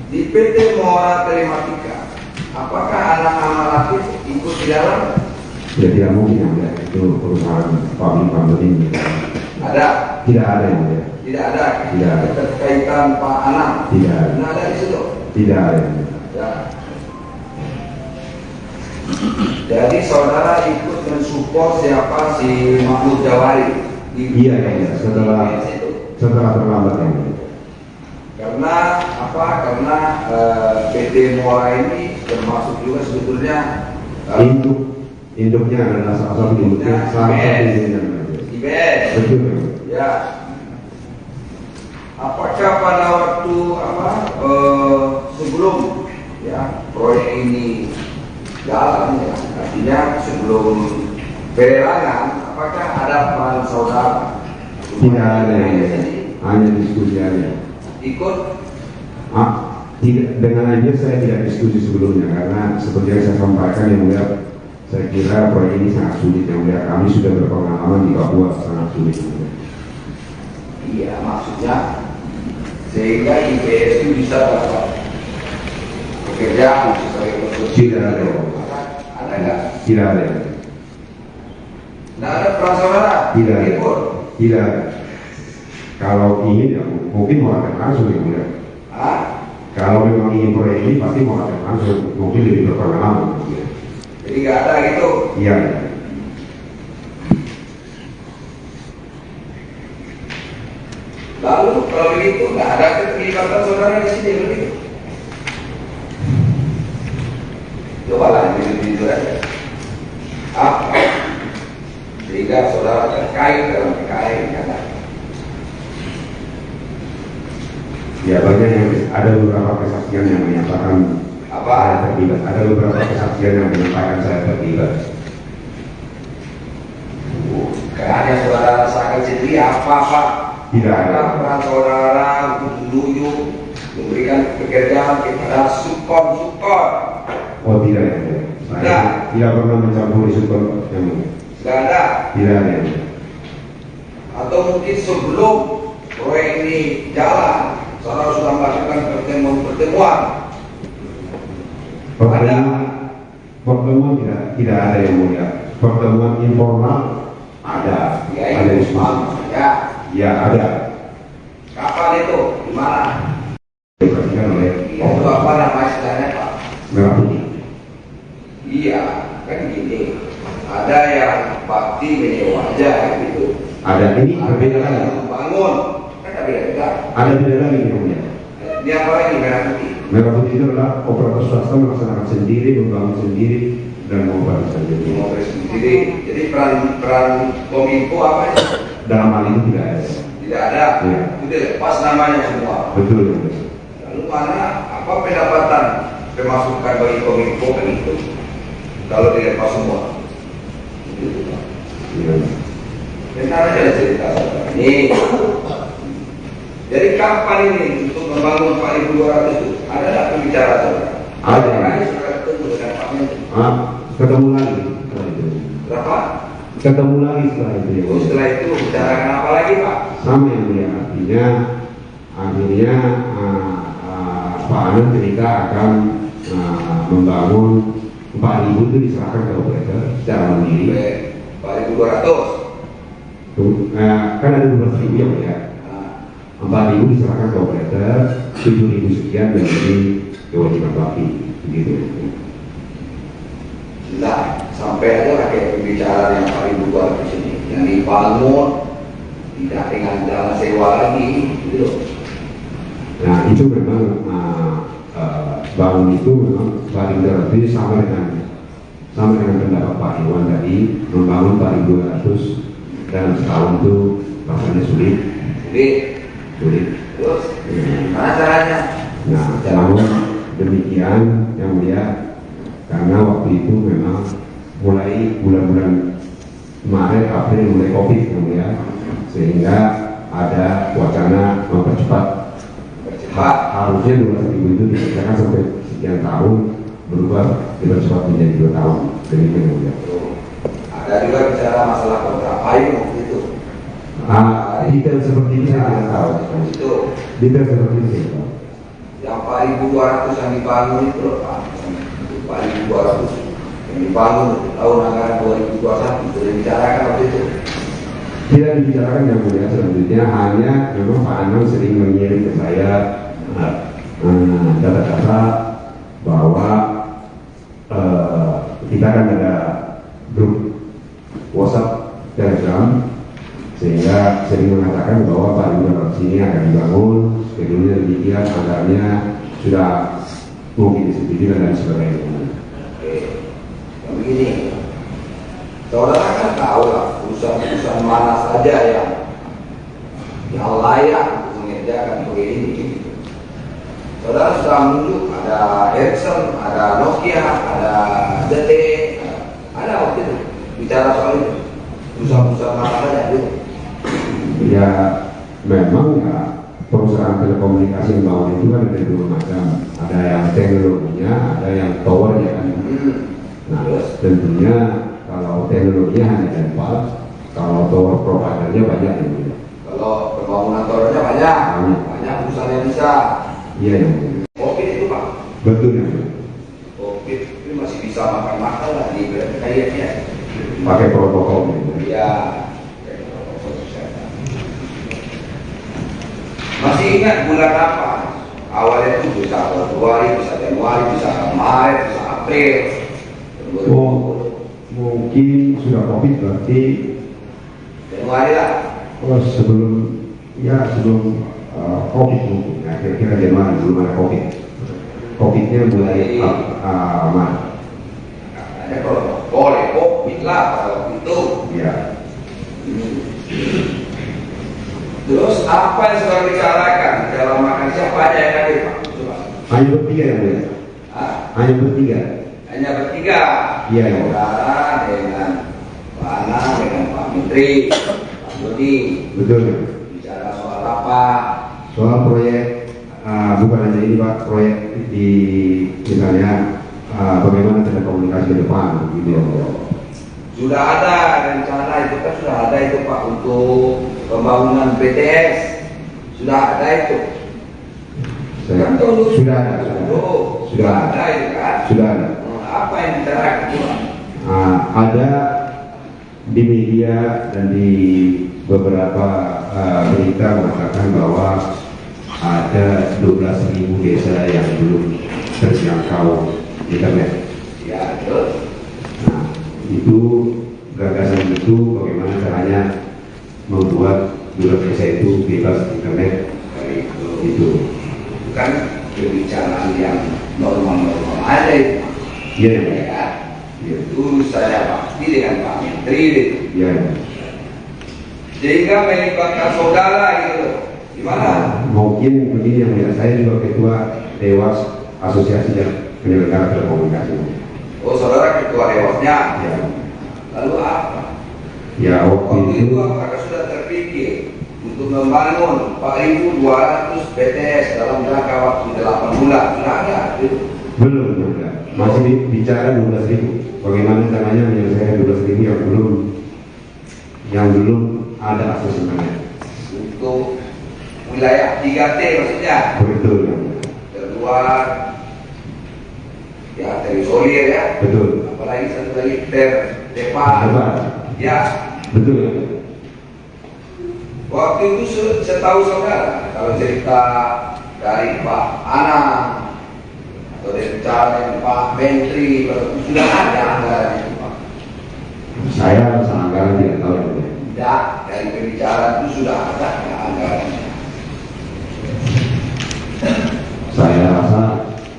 Di PT Mola Telematika, apakah anak Amalakit ikut di dalam? Ya tidak mungkin ada itu perusahaan publik ini. Ada. Tidak ada yang ada. Tidak ada. Tidak ada. Keterkaitan Pak Anam. Tidak ada. Tidak ada di situ. Tidak ada. Yang ada. Ya. Jadi saudara ikut mensupport siapa si Mahmud Jawari? Iya, iya. Setelah terlambat yang ada. Karena apa? Karena PT Mola ini termasuk juga sebetulnya induknya adalah salah satu induknya IBS. Betul. Ya. Apakah pada waktu sebelum ya proyek ini jalan, ya, artinya sebelum pelelangan, apakah ada peran saudara? Tidak ada yang ada. Hanya diskusi aja. Ikut? Tidak, dengan aja saya tidak diskusi sebelumnya karena seperti yang saya sampaikan yang mulia, saya kira proyek ini sangat sulit yang mulia. Kami sudah berpengalaman di Papua, sangat sulit. Iya, maksudnya sehingga IBS itu bisa dapat pekerjaan sebagai konstruksi. Tidak ada. Ada nggak? Tidak ada. Tidak ada peran saudara? Tidak ada. Ikut? Tidak ada. Kalau ingin ya mungkin mau akan langsung yang mulia. Kalau memang ingin proyek ini pasti mau akan langsung, mungkin lebih berpengalaman. Jadi nggak ada gitu? Iya. Lalu kalau begitu nggak ada keterlibatan saudara di sini begitu? Coba lah itu aja. Apa? Sehingga saudara terkait dalam PKI karena Ya banyak yang ada beberapa kesaksian yang menyatakan saya terlibat. Ada beberapa kesaksian yang menyatakan saya terlibat. Karena saudara rasakan sendiri apa-apa. Tidak ada. Peran saudara untuk menunjuk, memberikan pekerjaan kepada sukon. Oh tidak ya. Saya tidak pernah mencampuri sukon yang Tidak ada. tidak ada. Atau mungkin sebelum proyek ini jalan, saudara sudah melakukan pertemuan. Pertemuan tidak ada yang mulia. Pertemuan informal ada. Ya, ada informal. Ya ada. Kapan itu? Di mana? Diperhatikan oleh Itu apa nama istilahnya Pak? Merah Putih. Iya, kan gini. Ada yang bakti menyewa aja gitu. Ada ini berbeda lagi. Membangun, kan beda. Ada beda lagi yang mulia. Ini apa lagi Merah Putih? Merah Putih itu adalah operator swasta melaksanakan sendiri, membangun sendiri, dan mengoperasikan sendiri. Mengoperasi sendiri. Jadi peran Kominfo apa ya? Dalam hal itu tidak ada. Tidak ada. Ya. Sudah lepas namanya semua. Betul. Ya. Lalu mana apa pendapatan pemasukan bagi Kominfo kan itu? Kalau dilepas semua. Gitu, Pak. Ya. Benar aja cerita ini. Jadi kapan ini untuk membangun 4.200 itu? Ada nggak pembicara saudara? Ada. Sudah ketemu dengan Pak Menteri. Ketemu lagi setelah itu. Berapa? Ketemu lagi setelah itu ya. Oh, setelah itu bicarakan apa lagi Pak? Sama yang mulia, artinya akhirnya Pak Anand cerita akan membangun 4.000 itu diserahkan ke operator secara mandiri. 4.200. Kan ada 12.000 ya mulia. 4.000 diserahkan ke operator, 7.000 sekian menjadi kewajiban Bapki, begitu. Nah, sampai aja pakai pembicaraan yang 4.200 ini, yang dibangun tidak dengan jalan sewa lagi, gitu loh. Nah itu memang bangun itu memang paling berarti sama dengan pendapat Pak Iwan tadi, membangun 4.200 dalam setahun itu rasanya sulit. Terus, mana caranya? Nah, namun demikian yang mulia, karena waktu itu memang mulai bulan-bulan Maret, April mulai COVID yang mulia, sehingga ada wacana mempercepat. Harusnya 12.000 itu dikerjakan sampai sekian tahun, berubah dipercepat menjadi 2 tahun. Demikian yang mulia. Ada juga bicara masalah kontrak payung waktu itu. Detail seperti ini saya tidak tahu. Itu Detail seperti ini saya tahu. yang 4.200 yang dibangun itu loh Pak. 4.200 yang dibangun tahun anggaran 2021 sudah dibicarakan waktu itu. Tidak dibicarakan yang mulia, selanjutnya hanya memang Pak Anand sering mengirim ke saya data-data bahwa kita kan ada grup WhatsApp Telegram, sehingga sering mengatakan bahwa Pak Anand sini akan dibangun, skedulnya demikian, anggarannya sudah mungkin disetujui dan sebagainya. Oke, begini, saudara kan tahu lah perusahaan mana saja yang layak untuk mengerjakan proyek ini. Gitu. Saudara sudah menunjuk ada Ericsson, ada Nokia, ada ZTE, ada waktu itu bicara soal itu perusahaan mana saja gitu. Ya memang ya perusahaan telekomunikasi yang bangun itu kan ada dua macam, ada yang teknologinya, ada yang towernya kan. Nah tentunya kalau teknologinya hanya Denpal, kalau tower providernya banyak ya. Kalau pembangunan towernya banyak perusahaan yang bisa. Iya ya. Covid itu Pak. Betul ya. Covid itu masih bisa makan lah di kayaknya. Pakai protokol ya. Iya. Masih ingat bulan apa? Awalnya itu bisa Februari, bisa Januari, bisa Maret, bisa April. Oh, mungkin sudah COVID berarti Januari lah. sebelum COVID mungkin. Nah, kira-kira Januari belum ada COVID. COVID-nya mulai Maret. Ada kalau boleh COVID lah pada waktu itu. Ya. Terus apa yang sudah bicarakan dalam makan siapa aja yang hadir Pak? Coba. Hanya bertiga yang mulia. Hanya bertiga. Hanya bertiga. Iya. Saudara dengan Pak Anand, dengan Pak Menteri, Pak Dodi. Betul. Bicara soal apa? Soal proyek, bukan hanya ini Pak, proyek di misalnya bagaimana telekomunikasi ke depan, gitu ya. Sudah ada rencana itu kan sudah ada itu Pak untuk pembangunan BTS sudah ada itu. Kan dulu Sudah ada. Sudah ada itu kan. Sudah ada. Apa yang dibicarakan Pak? Ada di media dan di beberapa berita mengatakan bahwa ada 12.000 desa yang belum terjangkau internet. Ya, terus. Nah, itu gagasan itu bagaimana caranya membuat desa itu bebas internet itu. Bukan pembicaraan yang normal-normal aja itu. Iya. Ya. Itu saya pasti dengan Pak Menteri itu. Iya. Sehingga melibatkan saudara gitu. Gimana? Mungkin begini yang mulia, saya juga ketua Dewas Asosiasi Penyelenggara Telekomunikasi. Oh, saudara ketua dewasnya. Ya. Lalu apa? Ya waktu Waktu itu itu apakah sudah terpikir untuk membangun 4.200 BTS dalam jangka waktu 8 bulan. Sudah ada itu. Belum ada. Masih bicara 12.000. Bagaimana caranya menyelesaikan 12.000 yang belum ada akses internet? Untuk wilayah 3T maksudnya. Betul ya. Terluar, ya terisolir ya. Betul. Apalagi satu lagi terdepan. Ya. Betul ya. Waktu itu setahu saudara, kalau cerita dari Pak Anang atau dari bicara Pak Menteri, sudah ada anggaran itu Pak. Saya anggaran tidak tahu ya. Tidak, dari pembicaraan itu sudah ada anggaran. Saya rasa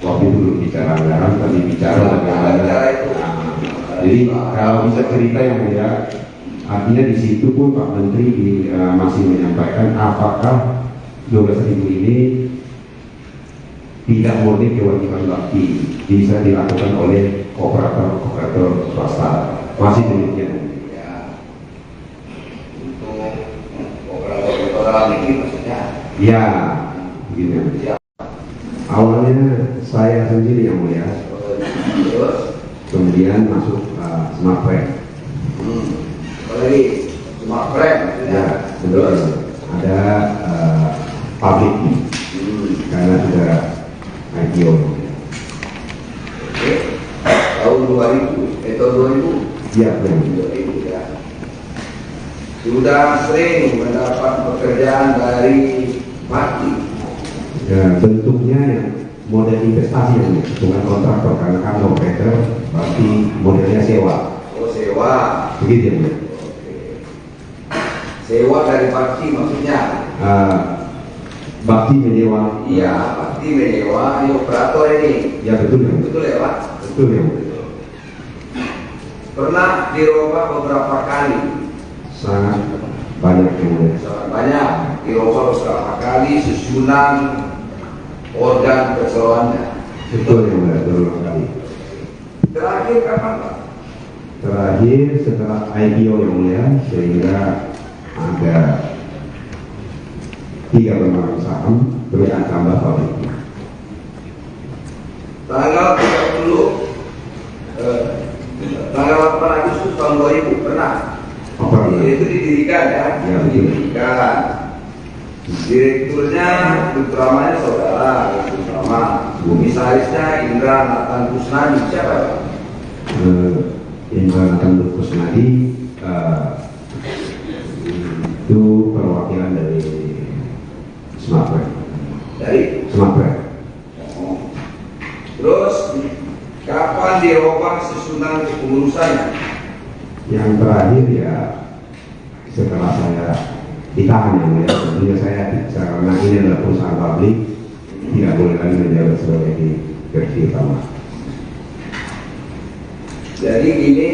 waktu itu belum bicara anggaran, tapi bicara bagaimana. itu. Jadi kalau bisa cerita yang mulia, artinya di situ pun Pak Menteri masih menyampaikan apakah 12.000 ini tidak murni kewajiban bakti, bisa dilakukan oleh kooperator swasta. Masih demikian. Ya, untuk operator ini maksudnya. Ya, begini. Ya. Awalnya saya sendiri yang mulia, Terus, kemudian masuk Smart Frame. apalagi Smart Frame maksudnya. Ya, betul. Ada publik karena sudah IPO. Oke. Tahun 2000, tahun 2000. Iya, betul. 2000 ya. Sudah sering mendapat pekerjaan dari Bakti. Ya, bentuknya yang model investasi yang bukan kontraktor karena kan operator, berarti modelnya sewa. Oh, sewa. Begitu ya. Sewa dari Bakti maksudnya. Bakti menyewa. Iya, Bakti menyewa operator ini. Ya betul ya. Betul ya Pak? Betul ya. Pernah dirubah beberapa kali. Sangat banyak yang mulia. Sangat banyak dirubah beberapa kali susunan organ perseroannya. Betul yang mulia, berulang kali. Terakhir kapan Pak? Terakhir setelah IPO yang mulia, sehingga ada 3 pemegang saham, terus tambah pabrik. Tanggal 8 Agustus tahun 2000 pernah. Apa Itu didirikan ya, Ya, betul. didirikan. Direkturnya utamanya saudara, utama. Komisarisnya Indra Nathan Kusnadi, siapa Pak? Indra Nathan Kusnadi itu perwakilan dari Smart Frame. Dari Smart Frame. Terus kapan dirubah susunan kepengurusannya? Yang terakhir ya setelah saya ditahan yang mulia, tentunya saya karena ini adalah perusahaan publik tidak boleh lagi menjabat sebagai direksi utama. Jadi ini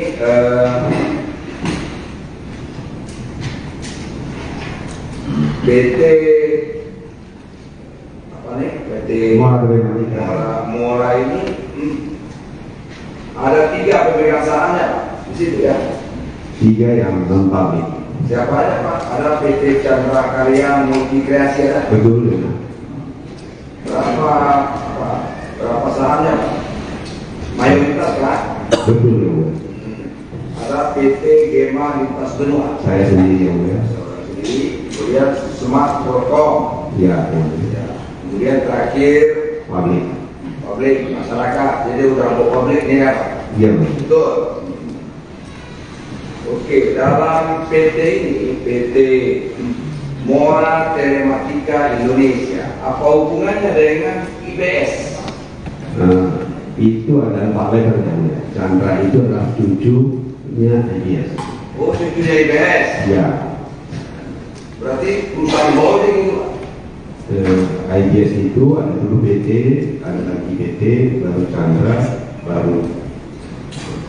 PT apa nih? PT Mora ini ada 3 pemegang sahamnya Pak di situ ya. 3 yang non publik. Siapa aja Pak? Ada PT Chandra Karya Multi Kreasi ada. Betul ya. Berapa sahamnya Pak? Mayoritas kan? Betul ya. Ada PT Gema Lintas Benua. Saya sendiri yang mulia. Sendiri. Kemudian Smart Forcom. Ya, yang mulia. Kemudian terakhir publik masyarakat. Jadi udah mau publik nih ya Pak. Iya betul. Betul. Oke, dalam PT ini, PT Mora Telematika Indonesia, apa hubungannya dengan IBS? Itu adalah Pak Lever yang mulia. Chandra itu adalah cucunya IBS. Oh, cucunya IBS. Ya. Berarti perusahaan holding itu Pak? IBS itu ada dulu BT, ada lagi BT, baru Chandra, baru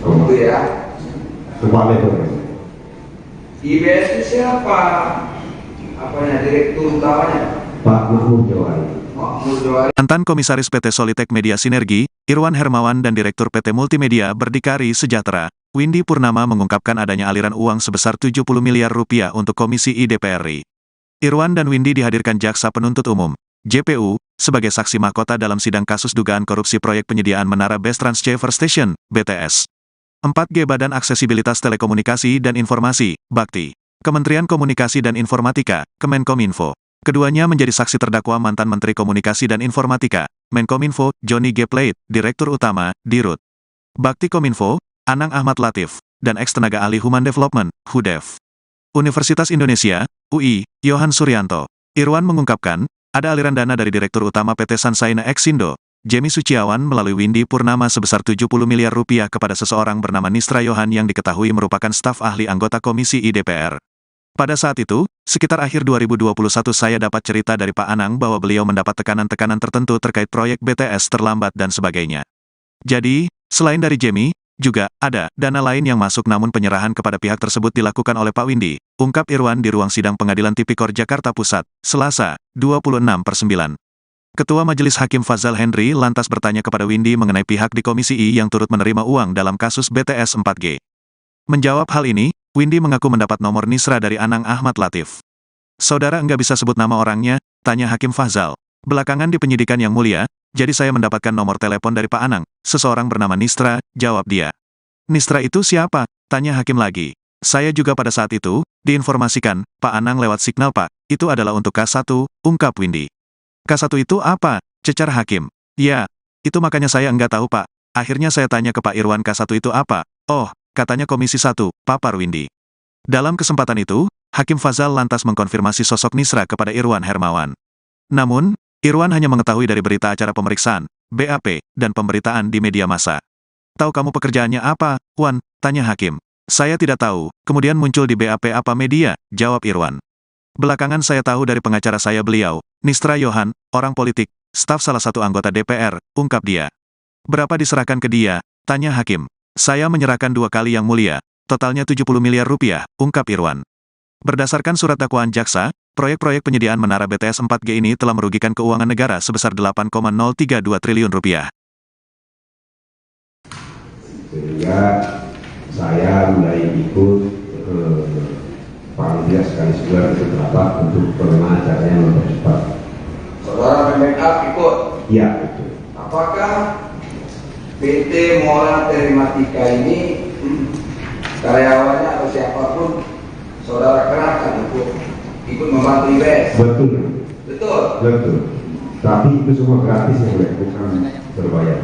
Itu ya. Pak Lever. IBS itu siapa? Apanya direktur utamanya? Pak Mahmud Jawari. Mahmud Jawari. Mantan Komisaris PT Solitek Media Sinergi, Irwan Hermawan dan Direktur PT Multimedia Berdikari Sejahtera, Windy Purnama mengungkapkan adanya aliran uang sebesar 70 miliar rupiah untuk Komisi I DPR RI. Irwan dan Windy dihadirkan Jaksa Penuntut Umum, JPU, sebagai saksi mahkota dalam sidang kasus dugaan korupsi proyek penyediaan Menara Base Transceiver Station, BTS. 4G Badan Aksesibilitas Telekomunikasi dan Informasi, Bakti. Kementerian Komunikasi dan Informatika, Kemenkominfo. Keduanya menjadi saksi terdakwa mantan Menteri Komunikasi dan Informatika, Menkominfo, Johnny G. Plate, Direktur Utama, Dirut. Bakti Kominfo, Anang Ahmad Latif, dan ex-tenaga ahli Human Development, HUDEF. Universitas Indonesia, UI, Yohan Suryanto. Irwan mengungkapkan, ada aliran dana dari Direktur Utama PT Sansaina Exindo, Jemi Suciawan melalui Windy Purnama sebesar 70 miliar rupiah kepada seseorang bernama Nisra Yohan yang diketahui merupakan staf ahli anggota Komisi I DPR. Pada saat itu, sekitar akhir 2021 saya dapat cerita dari Pak Anang bahwa beliau mendapat tekanan-tekanan tertentu terkait proyek BTS terlambat dan sebagainya. Jadi, selain dari Jemi, juga ada dana lain yang masuk namun penyerahan kepada pihak tersebut dilakukan oleh Pak Windy, ungkap Irwan di ruang sidang Pengadilan Tipikor Jakarta Pusat, Selasa, 26/9. Ketua Majelis Hakim Fazal Henry lantas bertanya kepada Windy mengenai pihak di Komisi I yang turut menerima uang dalam kasus BTS 4G. Menjawab hal ini, Windy mengaku mendapat nomor Nisra dari Anang Ahmad Latif. Saudara enggak bisa sebut nama orangnya, tanya Hakim Fazal. Belakangan di penyidikan yang mulia, jadi saya mendapatkan nomor telepon dari Pak Anang, seseorang bernama Nisra, jawab dia. Nisra itu siapa? Tanya Hakim lagi. Saya juga pada saat itu, diinformasikan, Pak Anang lewat signal Pak, itu adalah untuk K1, ungkap Windy. K1 itu apa? Cecar Hakim. Ya, itu makanya saya enggak tahu Pak. Akhirnya saya tanya ke Pak Irwan K1 itu apa? Oh, katanya Komisi 1, papar Windy. Dalam kesempatan itu, Hakim Fazal lantas mengkonfirmasi sosok Nisra kepada Irwan Hermawan. Namun, Irwan hanya mengetahui dari berita acara pemeriksaan, BAP, dan pemberitaan di media massa. Tahu kamu pekerjaannya apa, Wan? Tanya Hakim. Saya tidak tahu, kemudian muncul di BAP apa media, jawab Irwan. Belakangan saya tahu dari pengacara saya beliau, Nisra Yohan, orang politik, staf salah satu anggota DPR, ungkap dia. Berapa diserahkan ke dia? Tanya Hakim. Saya menyerahkan 2 kali yang mulia, totalnya 70 miliar rupiah, ungkap Irwan. Berdasarkan surat dakwaan jaksa, proyek-proyek penyediaan menara BTS 4G ini telah merugikan keuangan negara sebesar 8,032 triliun rupiah. Sehingga saya mulai ikut paling tidak sekali sebulan ke rapat untuk bagaimana caranya mempercepat. Saudara backup ikut? Iya, betul. Apakah PT Mola Telematika ini karyawannya atau siapapun saudara kerahkan untuk ikut membantu IBS? Betul. Betul. Betul. Tapi itu semua gratis ya, bukan berbayar.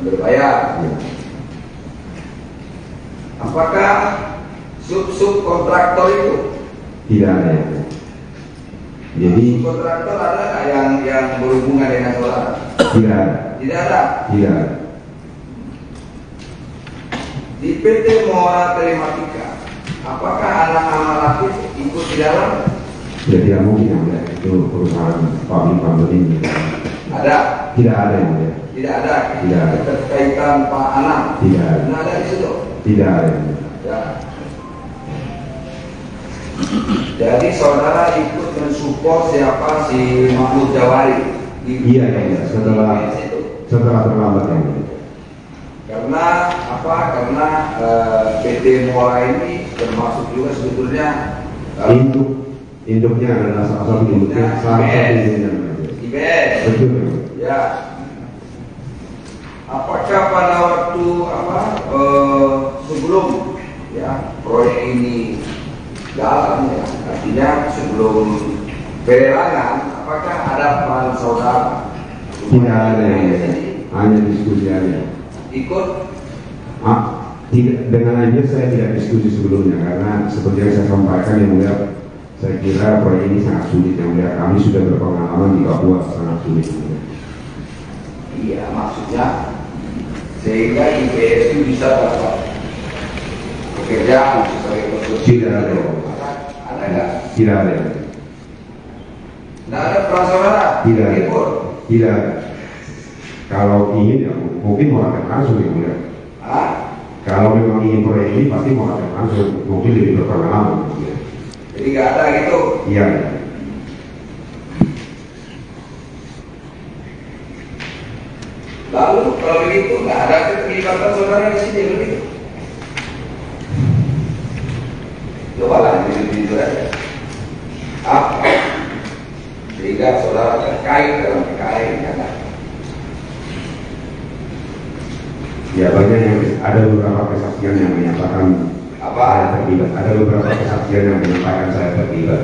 Berbayar. Ya. Apakah sub kontraktor itu? Tidak ada ya. Jadi Kontraktor ada nggak yang berhubungan dengan saudara? tidak ada. Tidak ada. Tidak ada. Di PT Mola Telematika, apakah anak-anak Latif ikut di dalam? Ya tidak mungkin ya, itu perusahaan public company. Ada? Tidak ada yang mulia. Tidak ada. Tidak ada. Keterkaitan Pak Anang. Tidak ada. Tidak ada di situ. Tidak ada yang mulia. Ya. Jadi saudara ikut mensupport siapa si Mahmud Jawari? Iya, iya. Setelah terlambat yang mulia. Karena apa? Karena PT Mola ini termasuk juga sebetulnya induknya adalah salah satu induknya, IBS. Betul. Ya. Apakah pada waktu sebelum ya proyek ini jalan ya, artinya sebelum pelelangan, apakah ada peran saudara? Tidak ada yang mulia. Hanya diskusi aja. Ikut? Tidak, dengan aja saya tidak diskusi sebelumnya karena seperti yang saya sampaikan yang mulia, saya kira proyek ini sangat sulit yang mulia. Kami sudah berpengalaman di Papua, sangat sulit. Iya, maksudnya sehingga IBS itu bisa dapat pekerjaan sebagai konsultan. Tidak ada. Ada nggak? Tidak ada. Tidak ada peran saudara? Tidak ada. Ikut? Tidak ada. Kalau ingin ya mungkin mau akan langsung yang mulia. Kalau memang ingin proyek ini pasti mau akan langsung, mungkin lebih berpengalaman. Ya. Jadi nggak ada gitu? Iya. Lalu kalau begitu nggak ada keterlibatan saudara di sini begitu? Coba lah itu aja. sehingga saudara terkait dalam PKI karena Ya banyak yang ada beberapa kesaksian yang menyatakan apa? saya terlibat. Ada beberapa kesaksian yang menyampaikan saya terlibat.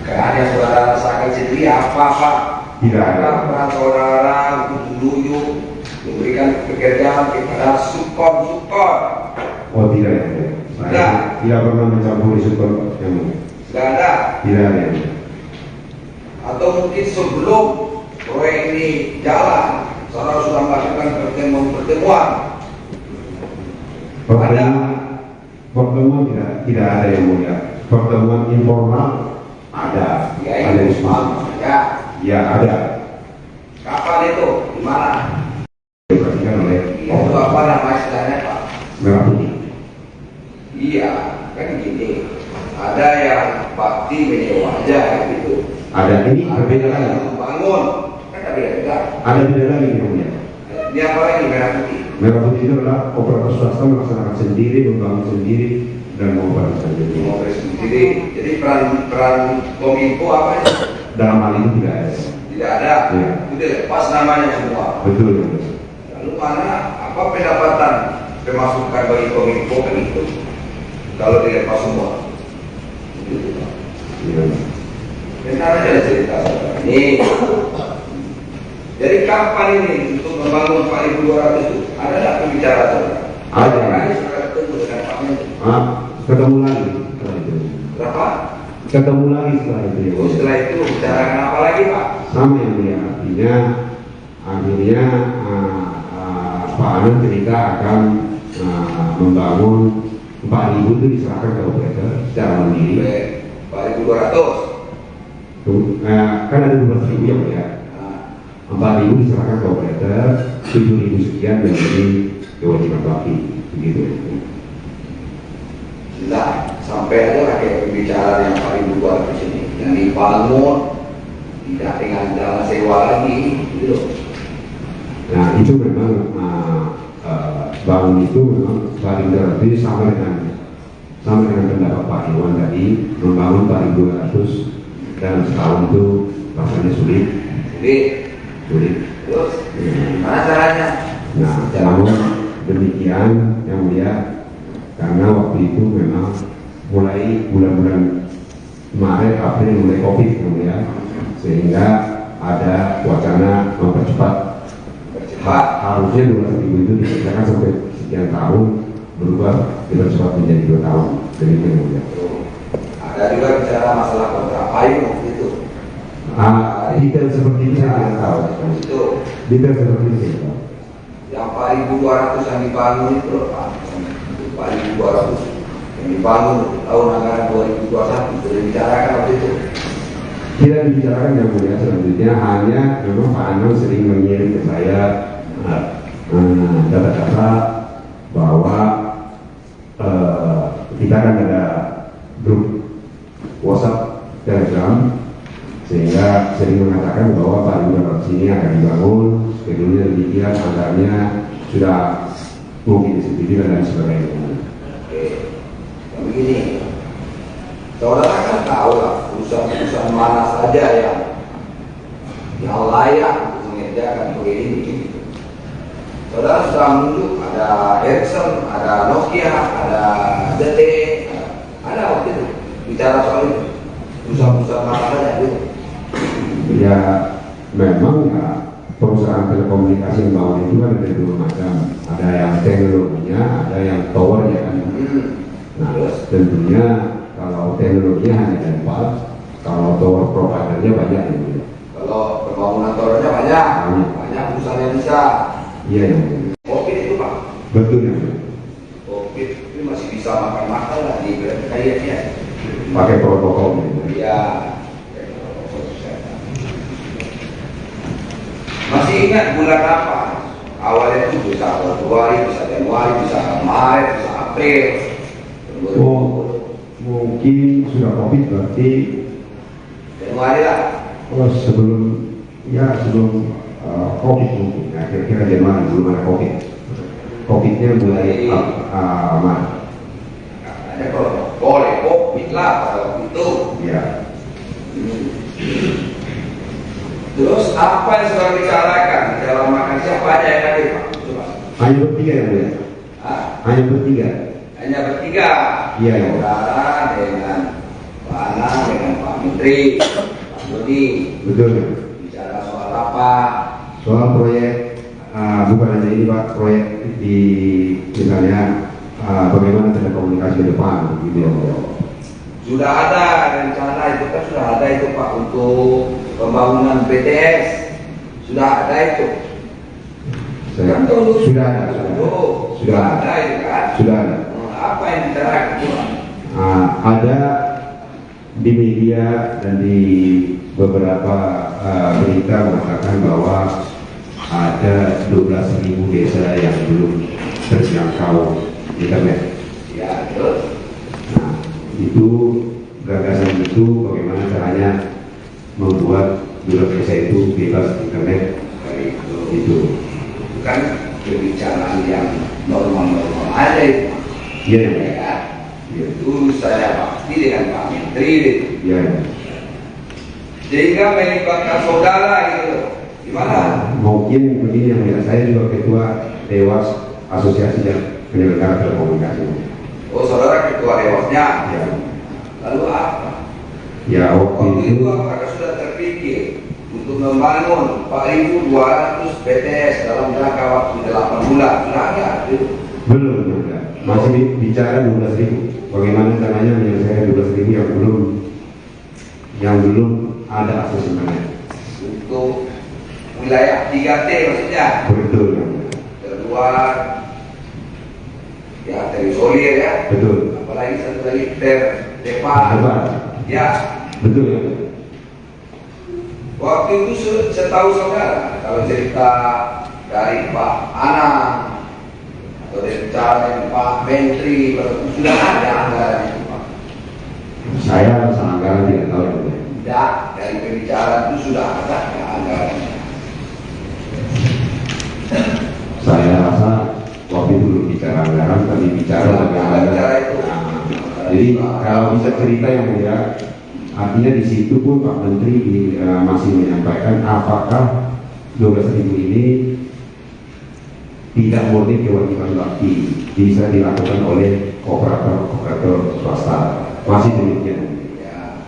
Karena yang saudara rasakan sendiri apa-apa? Tidak ada. Peran saudara untuk menunjuk, memberikan pekerjaan kepada sukon. Oh tidak ya. Saya tidak pernah mencampuri sukun yang Tidak ada. tidak ada. Atau mungkin sebelum proyek ini jalan, saudara sudah melakukan pertemuan. Pertemuan tidak ada yang mulia. Pertemuan informal ada. Ya, Ada itu diskusi. ya. Ya ada. Kapan itu? Di mana? Diperhatikan oleh Itu apa nama istilahnya Pak? Merah Putih. Iya, kan gini. Ada yang bakti menyewa aja gitu. Ada ini berbeda lagi. Membangun, kan ada beda. Ada beda lagi yang mulia. Ini apa lagi merah putih? Merah Putih itu adalah operator swasta melaksanakan sendiri, membangun sendiri, dan mengoperasikan sendiri. Mau sendiri. Jadi peran Kominfo apa ya? Dalam hal itu tidak ada. Tidak ada. Ya. Udah lepas namanya semua. Betul. Lalu mana apa pendapatan pemasukan bagi Kominfo kan itu? Kalau dilepas semua. Gitu. Ya. Benar aja cerita saudara. Ini. Jadi kapan ini untuk membangun 4.200 itu? Ada nggak pembicaraan saudara? Ada. Kali saudara ketemu dengan Pak Menteri. Ketemu lagi setelah itu. Berapa? Ketemu lagi setelah itu. Ya. Oh, setelah itu bicarakan apa lagi Pak? Sama yang mulia, akhirnya Pak Anand cerita akan membangun 4.000 itu diserahkan ke operator secara mandiri. 4.200. Kan ada 12.000 yang mulia. 4.000 diserahkan ke operator, 7.000 sekian menjadi kewajiban bakti, begitu. Nah, sampai aja pakai pembicaraan yang 4.200 ini yang dibangun tidak dengan jalan sewa lagi, gitu loh. Nah itu memang bangun itu memang paling berarti sama dengan pendapat Pak Iwan tadi, membangun 4.200 dalam setahun itu rasanya sulit. Terus mana caranya? Nah namun demikian yang mulia, karena waktu itu memang mulai bulan-bulan Maret April mulai COVID yang mulia, sehingga ada wacana mempercepat. Harusnya 2.000 itu dikerjakan sampai sekian tahun, berubah dipercepat menjadi 2 tahun. Demikian yang mulia. Ada juga bicara masalah kontrak payung gitu. Detail seperti ini saya tidak tahu. Itu Detail seperti ini saya tahu. yang 4.200 yang dibangun itu loh Pak. 4.200 yang dibangun tahun anggaran 2021 sudah dibicarakan waktu itu. Tidak dibicarakan yang mulia, selanjutnya hanya memang Pak Anand sering mengirim ke saya data-data bahwa kita kan ada grup WhatsApp Telegram, sehingga sering mengatakan bahwa Pak Anand sini akan dibangun, skedulnya demikian, anggarannya sudah mungkin disetujui dan lain sebagainya. Oke, begini, saudara kan tahu lah perusahaan mana saja yang layak untuk mengerjakan proyek ini. Gitu. Saudara sudah menunjuk ada Ericsson, ada Nokia, ada ZTE, ada waktu itu bicara soal itu perusahaan mana saja gitu. Ya memang ya perusahaan telekomunikasi yang bangun itu kan ada dua macam, ada yang teknologinya, ada yang towernya kan. Nah tentunya kalau teknologinya hanya 4, kalau tower providernya banyak ya. Kalau pembangunan towernya banyak perusahaan yang bisa. Iya ya. Covid itu Pak. Betul ya. Covid itu masih bisa makan lah di kayaknya. Pakai protokol ya. Iya. Masih ingat bulan apa? Awalnya itu bisa Februari, bisa Januari, bisa Maret, bisa April. Oh, mungkin sudah COVID berarti Januari lah. sebelum COVID mungkin. Nah, kira-kira Januari belum ada COVID. COVID-nya mulai Maret. Ada kalau boleh COVID lah pada waktu itu. Ya. Terus apa yang sudah bicarakan dalam makan siapa aja yang hadir Pak? Coba. Hanya bertiga yang mulia. Hanya bertiga. Hanya bertiga. Iya. Saudara dengan Pak Anang dengan Pak Menteri, Pak Dodi. Betul ya. Bicara soal apa? Soal proyek, bukan hanya ini Pak, proyek di misalnya bagaimana telekomunikasi ke depan, gitu ya. Sudah ada rencana itu kan sudah ada itu Pak untuk pembangunan BTS, sudah ada itu. Kan dulu Sudah ada. sudah ada itu kan. Sudah ada. Apa yang dibicarakan itu Pak? Ada di media dan di beberapa berita mengatakan bahwa ada 12.000 desa yang belum terjangkau internet. Ya, terus. Nah, itu gagasan itu bagaimana caranya membuat 12 desa itu bebas internet. Itu Bukan pembicaraan yang normal-normal aja itu. iya Ya ya. kan? Iya. Itu saya pasti dengan Pak Menteri itu. Iya. Sehingga melibatkan saudara gitu. Gimana? Mungkin begini yang mulia, saya juga ketua Dewas Asosiasi Penyelenggara Telekomunikasi. Oh, saudara ketua dewasnya. Ya, Lalu apa? ya Waktu itu apakah sudah terpikir untuk membangun 4.200 BTS dalam jangka waktu 8 bulan? Sudah ada itu. belum ada. Masih bicara 12.000. Bagaimana caranya menyelesaikan 12.000 yang belum ada akses internet. Untuk wilayah 3T maksudnya. Betul ya. Terluar, ya terisolir ya. Betul. Apalagi satu lagi terdepan. Depan. Ya. Betul ya. Waktu itu setahu saudara, kalau cerita dari Pak Anang atau dari bicara Pak Menteri, sudah ada anggaran itu Pak. Saya anggaran tidak tahu ya. Tidak, dari pembicaraan itu sudah ada anggaran. Saya rasa waktu itu belum bicara anggaran, tapi bicara bagaimana. Bicara itu. Jadi kalau bisa cerita yang mulia, artinya di situ pun Pak Menteri masih menyampaikan apakah 12.000 ini tidak murni kewajiban bakti, bisa dilakukan oleh operator swasta. Masih demikian. Ya,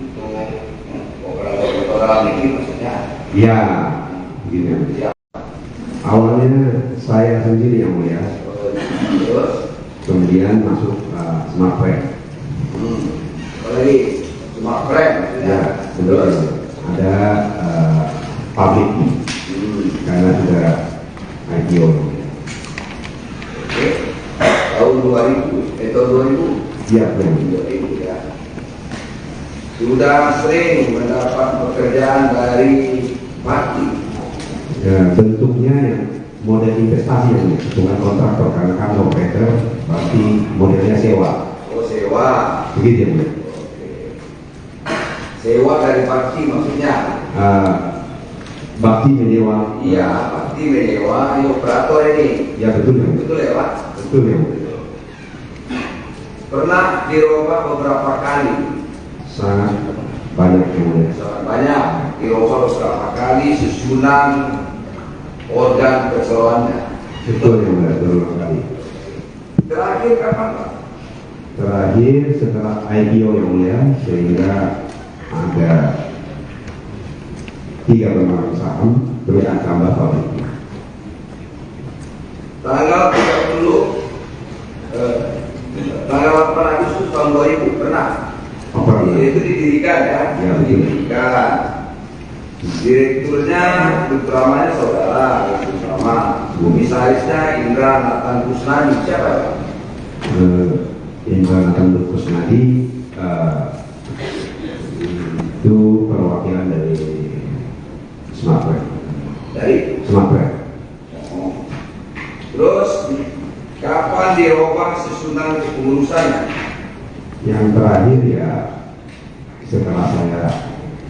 untuk operator ini maksudnya. Ya, gitu. Ya. Awalnya saya sendiri yang mulia, Terus, kemudian masuk Smartfren. apalagi smart frame maksudnya. Ya, betul. Ada publik karena sudah IPO. Oke. Tahun 2000, tahun 2000. Iya, benar. 2000 ya. Sudah sering mendapat pekerjaan dari parti. Ya, bentuknya yang model investasi yang bukan kontraktor karena kan operator berarti modelnya sewa. Oh, sewa. Begitu ya, Bu? Sewa dari parti maksudnya. Bakti menyewa. Iya, parti menyewa operator ini. Ya, betul ya. Betul ya Pak? Betul ya. Pernah dirubah beberapa kali. Sangat banyak yang mulia. Sangat banyak dirubah beberapa kali susunan organ perseroannya. Betul yang mulia, berulang kali. Terakhir kapan Pak? Terakhir setelah IPO yang mulia, sehingga ada 3 pemegang saham, terus tambah pabrik. Tanggal 8 Agustus tahun 2000 pernah. Apa Itu didirikan ya, Ya, betul. didirikan. Direkturnya utamanya saudara, utama. Komisarisnya Indra Nathan Kusnadi, siapa ya? Indra Nathan Kusnadi itu perwakilan dari Smartfren. Dari Smartfren. Terus kapan dirubah susunan kepengurusannya? Yang terakhir ya setelah saya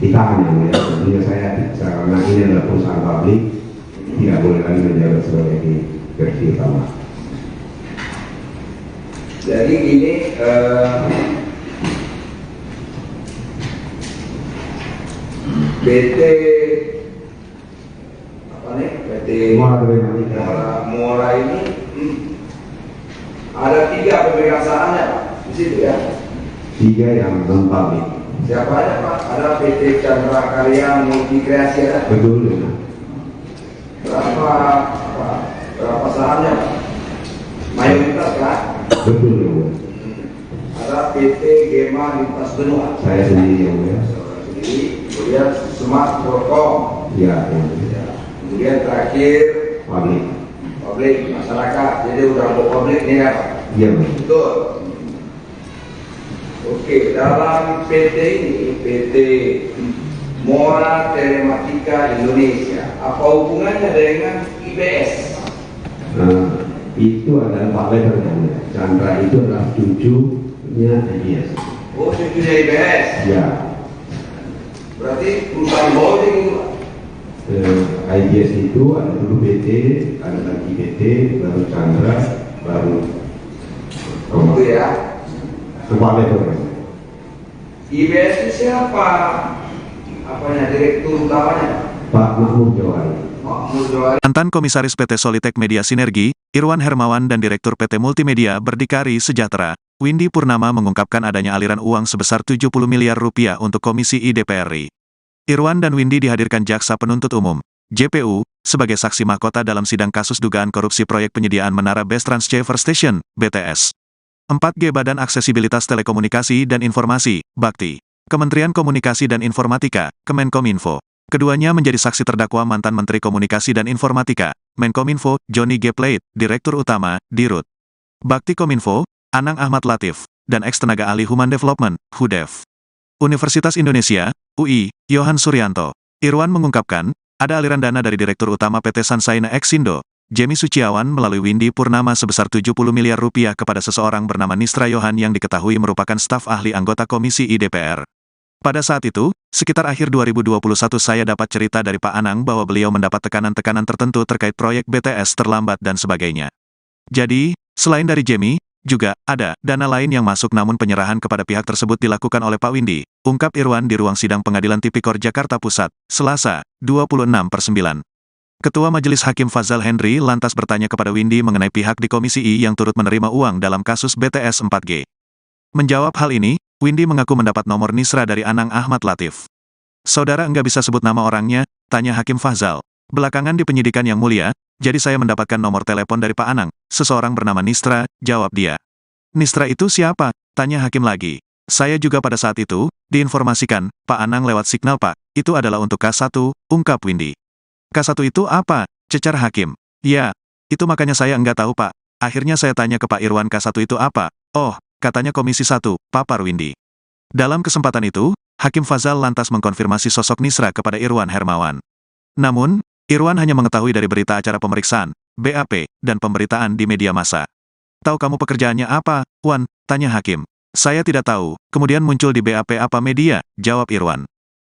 ditahan yang mulia, tentunya saya karena ini adalah perusahaan publik tidak boleh lagi menjabat sebagai direksi utama. Jadi ini PT apa nih? PT Mora ini ada 3 pemegang sahamnya Pak di situ ya. 3 yang non public. Siapa aja Pak? Ada PT Chandra Karya Multi Kreasi ada. Betul ya. Berapa sahamnya Pak? Mayoritas kan? Betul ya. Ada PT Gema Lintas Benua. Saya sendiri yang mulia. Sendiri. Kemudian Smart Forkom. Ya. Kemudian terakhir Public. masyarakat. Jadi udah publik nih ya Pak. Iya. Betul. Oke, dalam PT ini, PT Mora Telematika Indonesia, apa hubungannya dengan IBS? Nah, itu adalah Pak Leher yang mulia. Chandra itu adalah cucunya IBS. Oh, cucunya IBS. Ya. Berarti perusahaan holding itu Pak? IBS itu ada dulu BT, ada lagi BT, baru Chandra, baru Itu ya. Pak Leher. IBS itu siapa? Apanya direktur utamanya? Pak Mahmud Jawari. Mahmud Jawari. Mantan Komisaris PT Solitek Media Sinergi, Irwan Hermawan dan Direktur PT Multimedia Berdikari Sejahtera, Windy Purnama mengungkapkan adanya aliran uang sebesar 70 miliar rupiah untuk Komisi I DPR RI. Irwan dan Windy dihadirkan Jaksa Penuntut Umum, JPU, sebagai saksi mahkota dalam sidang kasus dugaan korupsi proyek penyediaan Menara Base Transceiver Station, BTS. 4G Badan Aksesibilitas Telekomunikasi dan Informasi, Bakti. Kementerian Komunikasi dan Informatika, Kemenkominfo. Keduanya menjadi saksi terdakwa mantan Menteri Komunikasi dan Informatika, Menkominfo, Johnny G. Plate, Direktur Utama, Dirut. Bakti Kominfo, Anang Ahmad Latif, dan ex-tenaga ahli Human Development, HUDEF. Universitas Indonesia, UI, Yohan Suryanto. Irwan mengungkapkan, ada aliran dana dari Direktur Utama PT Sansaina Exindo, Jemi Suciawan melalui Windy Purnama sebesar 70 miliar rupiah kepada seseorang bernama Nisra Yohan yang diketahui merupakan staf ahli anggota Komisi I DPR. Pada saat itu, sekitar akhir 2021 saya dapat cerita dari Pak Anang bahwa beliau mendapat tekanan-tekanan tertentu terkait proyek BTS terlambat dan sebagainya. Jadi, selain dari Jemi, juga ada dana lain yang masuk namun penyerahan kepada pihak tersebut dilakukan oleh Pak Windy, ungkap Irwan di ruang sidang Pengadilan Tipikor Jakarta Pusat, Selasa, 26/9. Ketua Majelis Hakim Fazal Henry lantas bertanya kepada Windy mengenai pihak di Komisi I yang turut menerima uang dalam kasus BTS 4G. Menjawab hal ini, Windy mengaku mendapat nomor Nisra dari Anang Ahmad Latif. Saudara enggak bisa sebut nama orangnya, tanya Hakim Fazal. Belakangan di penyidikan yang mulia, jadi saya mendapatkan nomor telepon dari Pak Anang, seseorang bernama Nisra, jawab dia. Nisra itu siapa? Tanya Hakim lagi. Saya juga pada saat itu, diinformasikan, Pak Anang lewat signal Pak, itu adalah untuk K1, ungkap Windy. K1 itu apa? Cecar Hakim. Ya, itu makanya saya enggak tahu Pak. Akhirnya saya tanya ke Pak Irwan K1 itu apa? Oh, katanya Komisi 1, papar Windy. Dalam kesempatan itu, Hakim Fazal lantas mengkonfirmasi sosok Nisra kepada Irwan Hermawan. Namun, Irwan hanya mengetahui dari berita acara pemeriksaan, BAP, dan pemberitaan di media massa. Tahu kamu pekerjaannya apa, Wan? Tanya Hakim. Saya tidak tahu, kemudian muncul di BAP apa media, jawab Irwan.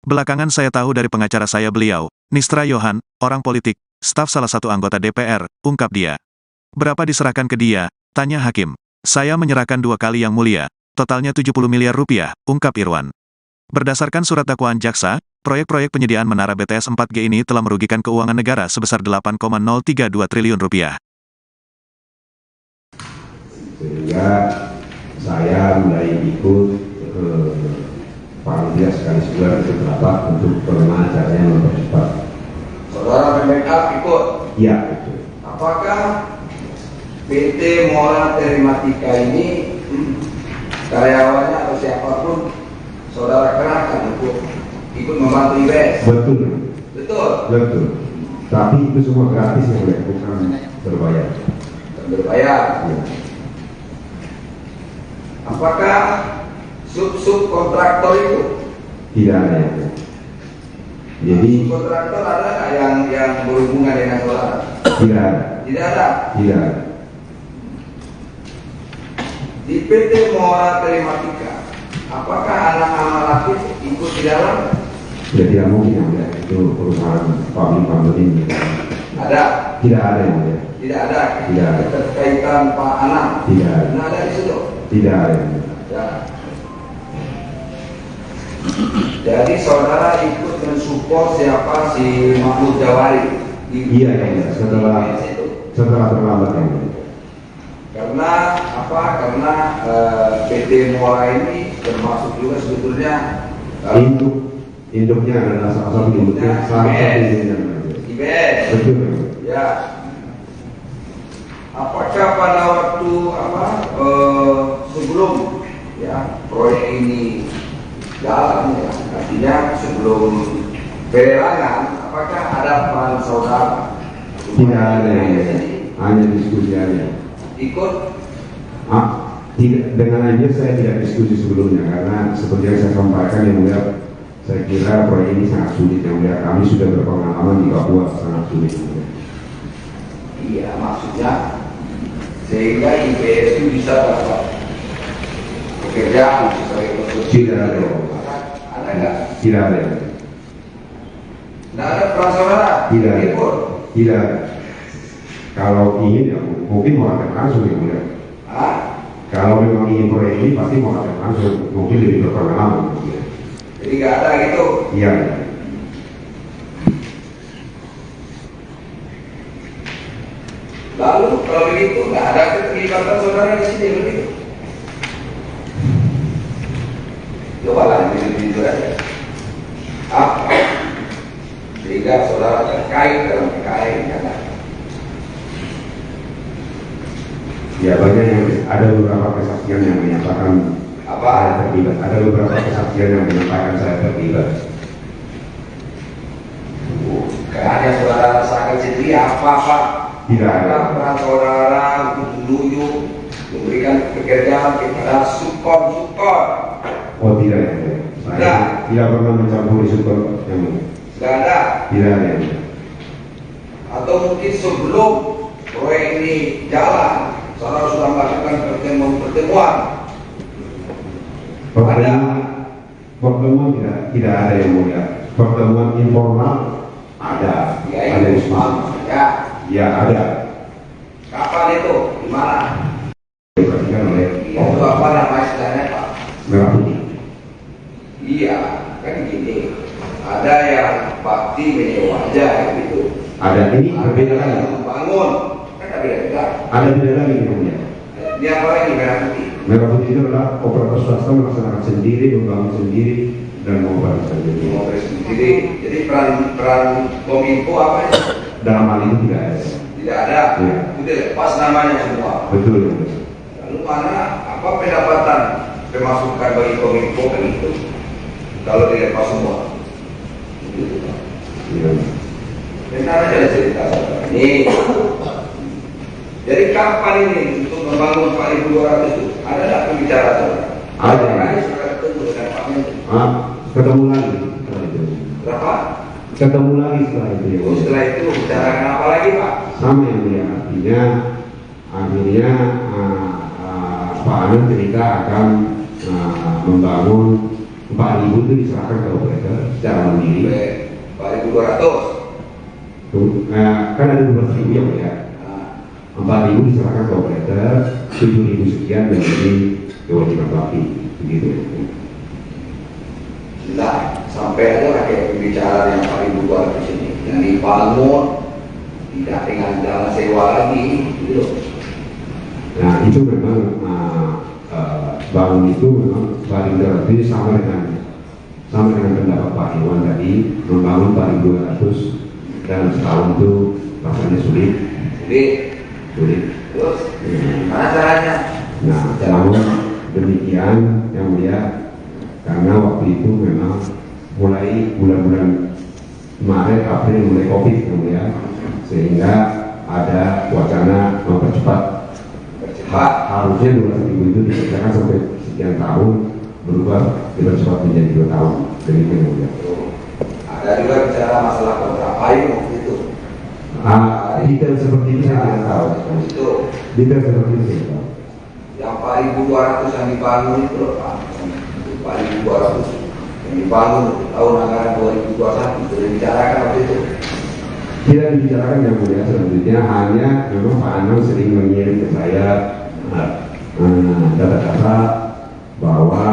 Belakangan saya tahu dari pengacara saya beliau, Nisra Yohan, orang politik, staf salah satu anggota DPR, ungkap dia. Berapa diserahkan ke dia? Tanya Hakim. Saya menyerahkan 2 kali yang mulia, totalnya 70 miliar rupiah, ungkap Irwan. Berdasarkan surat dakwaan jaksa, proyek-proyek penyediaan menara BTS 4G ini telah merugikan keuangan negara sebesar 8,032 triliun rupiah. Sehingga saya mulai ikut panitia sekali sebulan itu rapat untuk bagaimana caranya mempercepat. Saudara backup ikut? Iya, itu. Apakah PT Mora Telematika ini karyawannya atau siapapun saudara kerahkan untuk ikut membantu IBS? Betul. Betul. Betul. Tapi itu semua gratis ya, bukan berbayar. Berbayar. Ya. Apakah sub kontraktor itu? Tidak ada yang. Jadi Kontraktor ada nggak yang berhubungan dengan saudara? tidak ada. Tidak ada. Tidak ada. Di PT Mora Telematika, apakah anak Latif ikut di dalam? Ya tidak mungkin ya, itu perusahaan public company. Ada? Tidak ada yang mulia. Tidak ada. Tidak ada. Keterkaitan Pak Anang. Tidak ada. Tidak ada di situ. Tidak ada yang mulia. Ya. Jadi saudara ikut mensupport siapa si Mahmud Jawari? Iya, ya, setelah terlambat ya. Karena apa? Karena PT Muara ini termasuk juga sebetulnya induknya adalah salah satu induknya, IBS. Betul. Ya. Apakah pada waktu sebelum ya proyek ini jalan ya, artinya sebelum pelelangan, apakah ada peran saudara? Tidak ada, hanya diskusi aja. Ikut? Tidak, dengan aja saya tidak diskusi sebelumnya karena seperti yang saya sampaikan yang mulia, saya kira proyek ini sangat sulit yang mulia. Kami sudah berpengalaman di Papua, sangat sulit. Iya, maksudnya sehingga IPS itu bisa dapat pekerjaan sebagai konsultan. Tidak ada. Ada nggak? Tidak ada. Tidak ada peran saudara? Tidak ada. Ikut? Tidak ada. Kalau ingin ya mungkin mau ada langsung yang mulia. Kalau memang ingin proyek ini pasti mau ada langsung, mungkin lebih berpengalaman. Jadi nggak ada gitu? Iya. Lalu kalau begitu nggak ada keterlibatan saudara di sini begitu? Coba lah itu aja. Apa? Sehingga saudara terkait dalam PKI karena Ya banyak yang ada beberapa kesaksian yang menyatakan apa? Saya terlibat. Ada beberapa kesaksian yang menyatakan saya terlibat. Karena saudara rasakan sendiri apa-apa? Tidak ada. Peran saudara untuk menunjuk, memberikan pekerjaan kepada support. Oh tidak ya. Saya tidak pernah mencampuri support yang Tidak ada. tidak ada. Atau mungkin sebelum proyek ini jalan, saudara sudah melakukan pertemuan. Pertemuan tidak ada yang mulia. Pertemuan informal ada. Ya, Ada informal. Ya. Ya ada. Kapan itu? Di mana? Diperhatikan oleh Itu apa nama istilahnya Pak? Merah Putih. Iya, kan gini. Ada yang bakti menyewa aja gitu. Ada ini berbeda lagi. Yang membangun, kan beda. Ada beda lagi yang mulia. Ini apa lagi Merah Putih? Merah Putih itu adalah operator swasta melaksanakan sendiri, membangun sendiri, dan mengoperasikan sendiri. Mau sendiri. Jadi peran Kominfo apa ya? Dalam hal itu tidak ada. Tidak ada. Ya. Sudah lepas namanya semua. Betul. Lalu mana apa pendapatan pemasukan bagi Kominfo kan itu? Kalau dilepas semua. Gitu, Pak. Ya. Benar aja cerita saudara. Ini. Jadi kapan ini untuk membangun 4.200 itu? Ada nggak pembicaraan saudara? Ada. Kali sudah ketemu dengan Pak Menteri. Ketemu lagi setelah itu. Berapa? Ketemu lagi setelah itu. Ya. Setelah itu bicarakan apa lagi Pak? Sama yang mulia. Akhirnya Pak Anand cerita akan membangun 4.000 itu diserahkan ke operator secara mandiri. 4.200. Kan ada 12.000 yang mulia. 4.000 diserahkan ke operator, 7.000 sekian menjadi kewajiban bakti, begitu. Nah, sampai aja pakai pembicaraan yang 4.200 ini, yang dibangun tidak dengan jalan sewa lagi, gitu. Nah itu memang bangun itu memang 4.200 ini sama dengan pendapat Pak Iwan tadi, membangun 4.200 dalam setahun itu rasanya sulit. Terus, mana caranya? Nah, namun demikian yang mulia, karena waktu itu memang mulai bulan-bulan Maret, April mulai COVID yang mulia, sehingga ada wacana mempercepat. Harusnya 12.000 itu dikerjakan sampai sekian tahun, berubah dipercepat menjadi 2 tahun. Demikian yang mulia. Ada juga bicara masalah kontrak payung itu. Detail seperti itu saya tidak tahu. Itu Detail seperti itu saya tahu. yang 4.200 yang dibangun itu loh Pak. 4.200 yang dibangun tahun anggaran 2021 sudah dibicarakan waktu itu. Tidak dibicarakan yang mulia, selanjutnya hanya memang Pak Anang sering mengirim ke saya data-data bahwa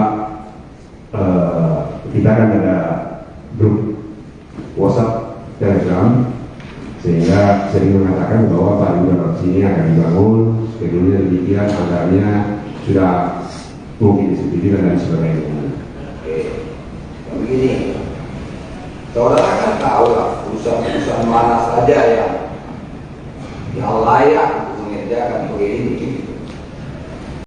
di kita kan ada grup WhatsApp, Telegram, sehingga sering mengatakan bahwa pariwisata sini akan dibangun, skedulnya demikian, anggarannya sudah mungkin disetujui dan lain sebagainya. Oke, begini, saudara kan tahu lah perusahaan mana saja yang layak untuk mengerjakan proyek ini.